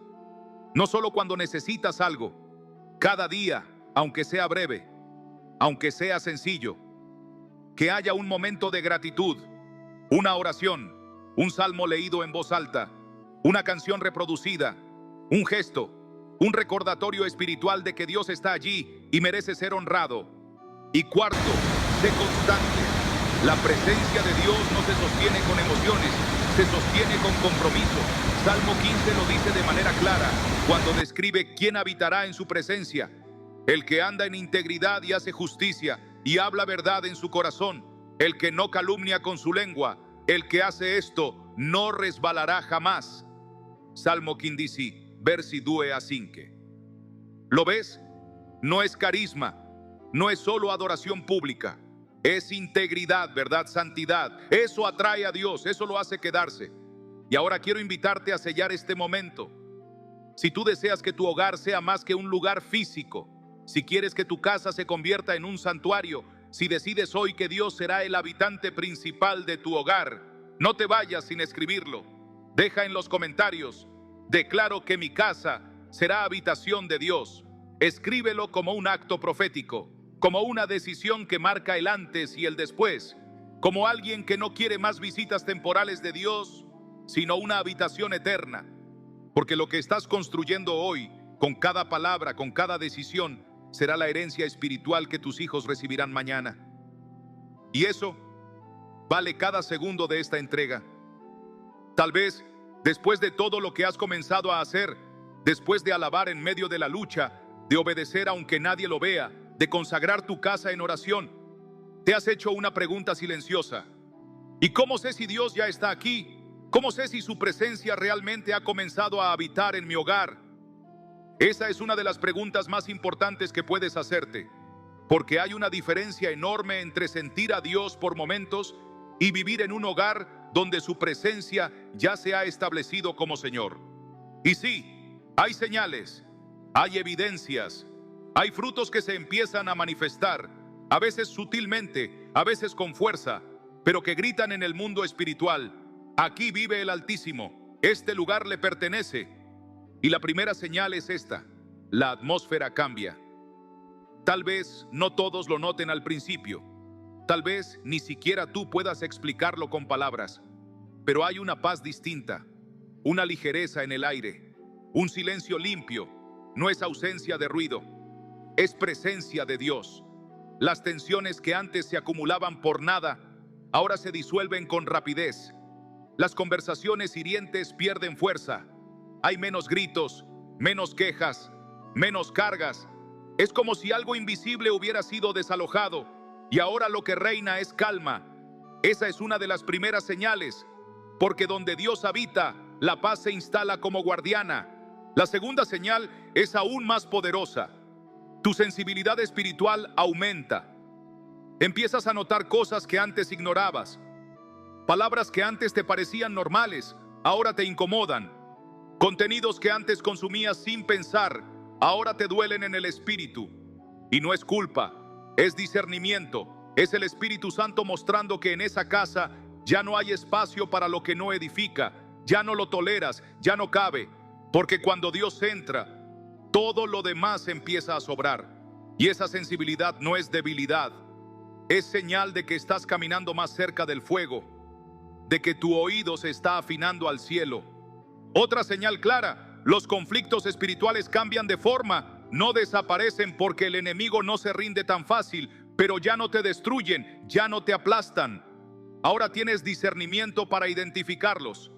no solo cuando necesitas algo. Cada día, aunque sea breve, aunque sea sencillo, que haya un momento de gratitud, una oración, un salmo leído en voz alta, una canción reproducida, un gesto, un recordatorio espiritual de que Dios está allí y merece ser honrado. Y cuarto, sé constante. La presencia de Dios no se sostiene con emociones, se sostiene con compromiso. Salmo 15 lo dice de manera clara cuando describe quién habitará en su presencia: el que anda en integridad y hace justicia y habla verdad en su corazón, el que no calumnia con su lengua, el que hace esto no resbalará jamás. Salmo 15, versi 2 a 5. ¿Lo ves? No es carisma, no es solo adoración pública, es integridad, verdad, santidad. Eso atrae a Dios, eso lo hace quedarse. Y ahora quiero invitarte a sellar este momento. Si tú deseas que tu hogar sea más que un lugar físico, si quieres que tu casa se convierta en un santuario, si decides hoy que Dios será el habitante principal de tu hogar, no te vayas sin escribirlo. Deja en los comentarios: declaro que mi casa será habitación de Dios. Escríbelo como un acto profético, como una decisión que marca el antes y el después, como alguien que no quiere más visitas temporales de Dios, sino una habitación eterna. Porque lo que estás construyendo hoy, con cada palabra, con cada decisión, será la herencia espiritual que tus hijos recibirán mañana. Y eso vale cada segundo de esta entrega. Tal vez, después de todo lo que has comenzado a hacer, después de alabar en medio de la lucha, de obedecer aunque nadie lo vea, de consagrar tu casa en oración, te has hecho una pregunta silenciosa: ¿y cómo sé si Dios ya está aquí? ¿Cómo sé si su presencia realmente ha comenzado a habitar en mi hogar? Esa es una de las preguntas más importantes que puedes hacerte, porque hay una diferencia enorme entre sentir a Dios por momentos y vivir en un hogar donde su presencia ya se ha establecido como Señor. Y sí, hay señales, hay evidencias, hay frutos que se empiezan a manifestar, a veces sutilmente, a veces con fuerza, pero que gritan en el mundo espiritual: aquí vive el Altísimo, este lugar le pertenece. Y la primera señal es esta: la atmósfera cambia. Tal vez no todos lo noten al principio, tal vez ni siquiera tú puedas explicarlo con palabras, pero hay una paz distinta, una ligereza en el aire, un silencio limpio. No es ausencia de ruido, es presencia de Dios. Las tensiones que antes se acumulaban por nada, ahora se disuelven con rapidez. Las conversaciones hirientes pierden fuerza. Hay menos gritos, menos quejas, menos cargas. Es como si algo invisible hubiera sido desalojado y ahora lo que reina es calma. Esa es una de las primeras señales, porque donde Dios habita, la paz se instala como guardiana. La segunda señal es aún más poderosa. Tu sensibilidad espiritual aumenta. Empiezas a notar cosas que antes ignorabas. Palabras que antes te parecían normales, ahora te incomodan. Contenidos que antes consumías sin pensar, ahora te duelen en el espíritu. Y no es culpa, es discernimiento. Es el Espíritu Santo mostrando que en esa casa ya no hay espacio para lo que no edifica. Ya no lo toleras, ya no cabe. Porque cuando Dios entra, todo lo demás empieza a sobrar. Y esa sensibilidad no es debilidad. Es señal de que estás caminando más cerca del fuego, de que tu oído se está afinando al cielo. Otra señal clara: los conflictos espirituales cambian de forma, no desaparecen porque el enemigo no se rinde tan fácil, pero ya no te destruyen, ya no te aplastan. Ahora tienes discernimiento para identificarlos,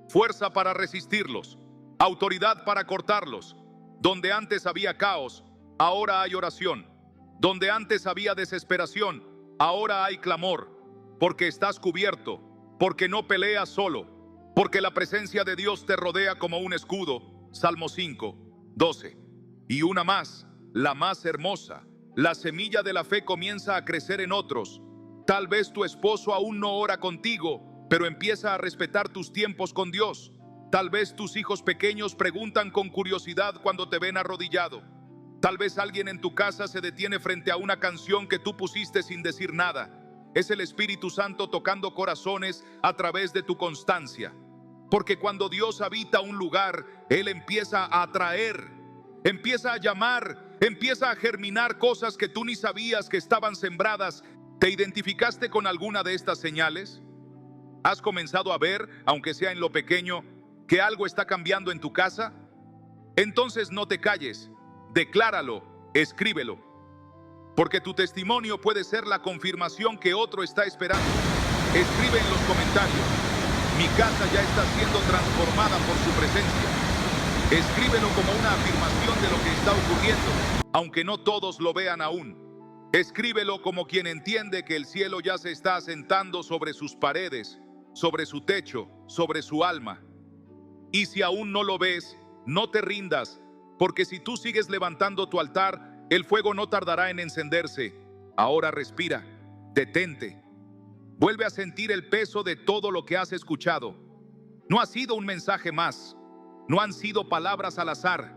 fuerza para resistirlos, autoridad para cortarlos. Donde antes había caos, ahora hay oración. Donde antes había desesperación, ahora hay clamor, porque estás cubierto, porque no peleas solo, porque la presencia de Dios te rodea como un escudo. Salmo 5:12. Y una más, la más hermosa: la semilla de la fe comienza a crecer en otros. Tal vez tu esposo aún no ora contigo, pero empieza a respetar tus tiempos con Dios. Tal vez tus hijos pequeños preguntan con curiosidad cuando te ven arrodillado. Tal vez alguien en tu casa se detiene frente a una canción que tú pusiste sin decir nada. Es el Espíritu Santo tocando corazones a través de tu constancia. Porque cuando Dios habita un lugar, Él empieza a atraer, empieza a llamar, empieza a germinar cosas que tú ni sabías que estaban sembradas. ¿Te identificaste con alguna de estas señales? ¿Has comenzado a ver, aunque sea en lo pequeño, que algo está cambiando en tu casa? Entonces no te calles, decláralo, escríbelo. Porque tu testimonio puede ser la confirmación que otro está esperando. Escribe en los comentarios: mi casa ya está siendo transformada por su presencia. Escríbelo como una afirmación de lo que está ocurriendo, aunque no todos lo vean aún. Escríbelo como quien entiende que el cielo ya se está asentando sobre sus paredes, sobre su techo, sobre su alma. Y si aún no lo ves, no te rindas, porque si tú sigues levantando tu altar, el fuego no tardará en encenderse. Ahora respira, detente, vuelve a sentir el peso de todo lo que has escuchado. No ha sido un mensaje más, no han sido palabras al azar,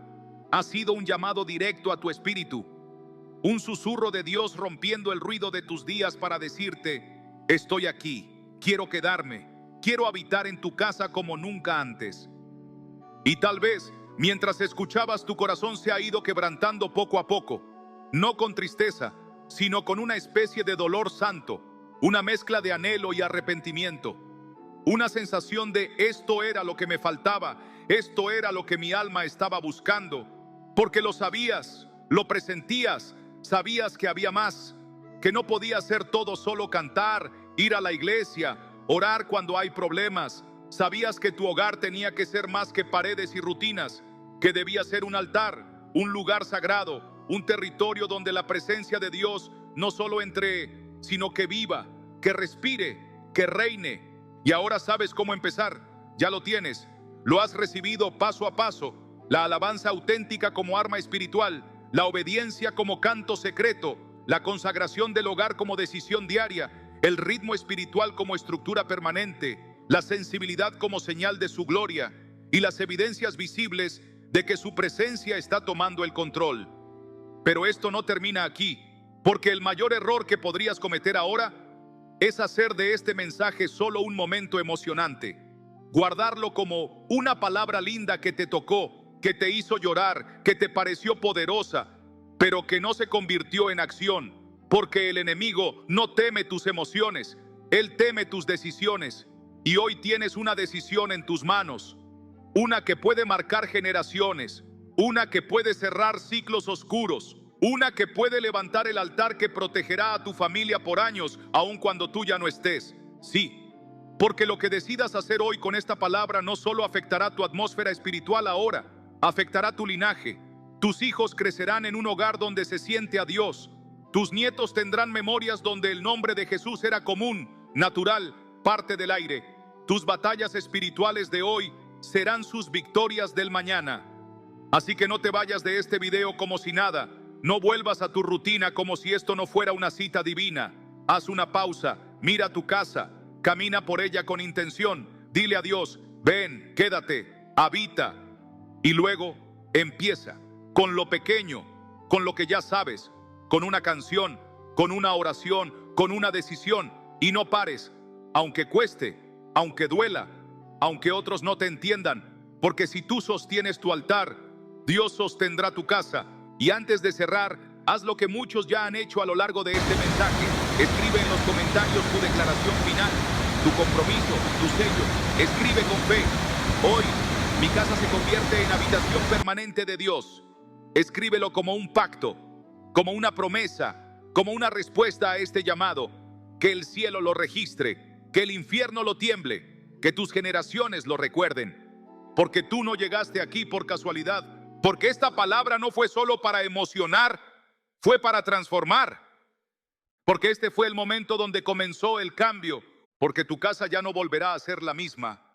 ha sido un llamado directo a tu espíritu, un susurro de Dios rompiendo el ruido de tus días para decirte: estoy aquí, quiero quedarme, quiero habitar en tu casa como nunca antes. Y tal vez, mientras escuchabas, tu corazón se ha ido quebrantando poco a poco, no con tristeza, sino con una especie de dolor santo, una mezcla de anhelo y arrepentimiento, una sensación de esto era lo que me faltaba, esto era lo que mi alma estaba buscando, porque lo sabías, lo presentías, sabías que había más, que no podía ser todo solo cantar, ir a la iglesia, orar cuando hay problemas. Sabías que tu hogar tenía que ser más que paredes y rutinas, que debía ser un altar, un lugar sagrado, un territorio donde la presencia de Dios no solo entre, sino que viva, que respire, que reine. Y ahora sabes cómo empezar, ya lo tienes, lo has recibido paso a paso, la alabanza auténtica como arma espiritual, la obediencia como canto secreto, la consagración del hogar como decisión diaria, el ritmo espiritual como estructura permanente, la sensibilidad como señal de su gloria y las evidencias visibles de que su presencia está tomando el control. Pero esto no termina aquí, porque el mayor error que podrías cometer ahora es hacer de este mensaje solo un momento emocionante, guardarlo como una palabra linda que te tocó, que te hizo llorar, que te pareció poderosa, pero que no se convirtió en acción, porque el enemigo no teme tus emociones, él teme tus decisiones. Y hoy tienes una decisión en tus manos, una que puede marcar generaciones, una que puede cerrar ciclos oscuros, una que puede levantar el altar que protegerá a tu familia por años, aun cuando tú ya no estés. Sí, porque lo que decidas hacer hoy con esta palabra no solo afectará tu atmósfera espiritual ahora, afectará tu linaje. Tus hijos crecerán en un hogar donde se siente a Dios. Tus nietos tendrán memorias donde el nombre de Jesús era común, natural, parte del aire. Tus batallas espirituales de hoy serán sus victorias del mañana. Así que no te vayas de este video como si nada. No vuelvas a tu rutina como si esto no fuera una cita divina. Haz una pausa, mira tu casa, camina por ella con intención. Dile a Dios: ven, quédate, habita. Y luego empieza con lo pequeño, con lo que ya sabes, con una canción, con una oración, con una decisión. Y no pares, aunque cueste, aunque duela, aunque otros no te entiendan, porque si tú sostienes tu altar, Dios sostendrá tu casa. Y antes de cerrar, haz lo que muchos ya han hecho a lo largo de este mensaje. Escribe en los comentarios tu declaración final, tu compromiso, tu sello. Escribe con fe: hoy mi casa se convierte en habitación permanente de Dios. Escríbelo como un pacto, como una promesa, como una respuesta a este llamado. Que el cielo lo registre, que el infierno lo tiemble, que tus generaciones lo recuerden. Porque tú no llegaste aquí por casualidad, porque esta palabra no fue solo para emocionar, fue para transformar. Porque este fue el momento donde comenzó el cambio, porque tu casa ya no volverá a ser la misma.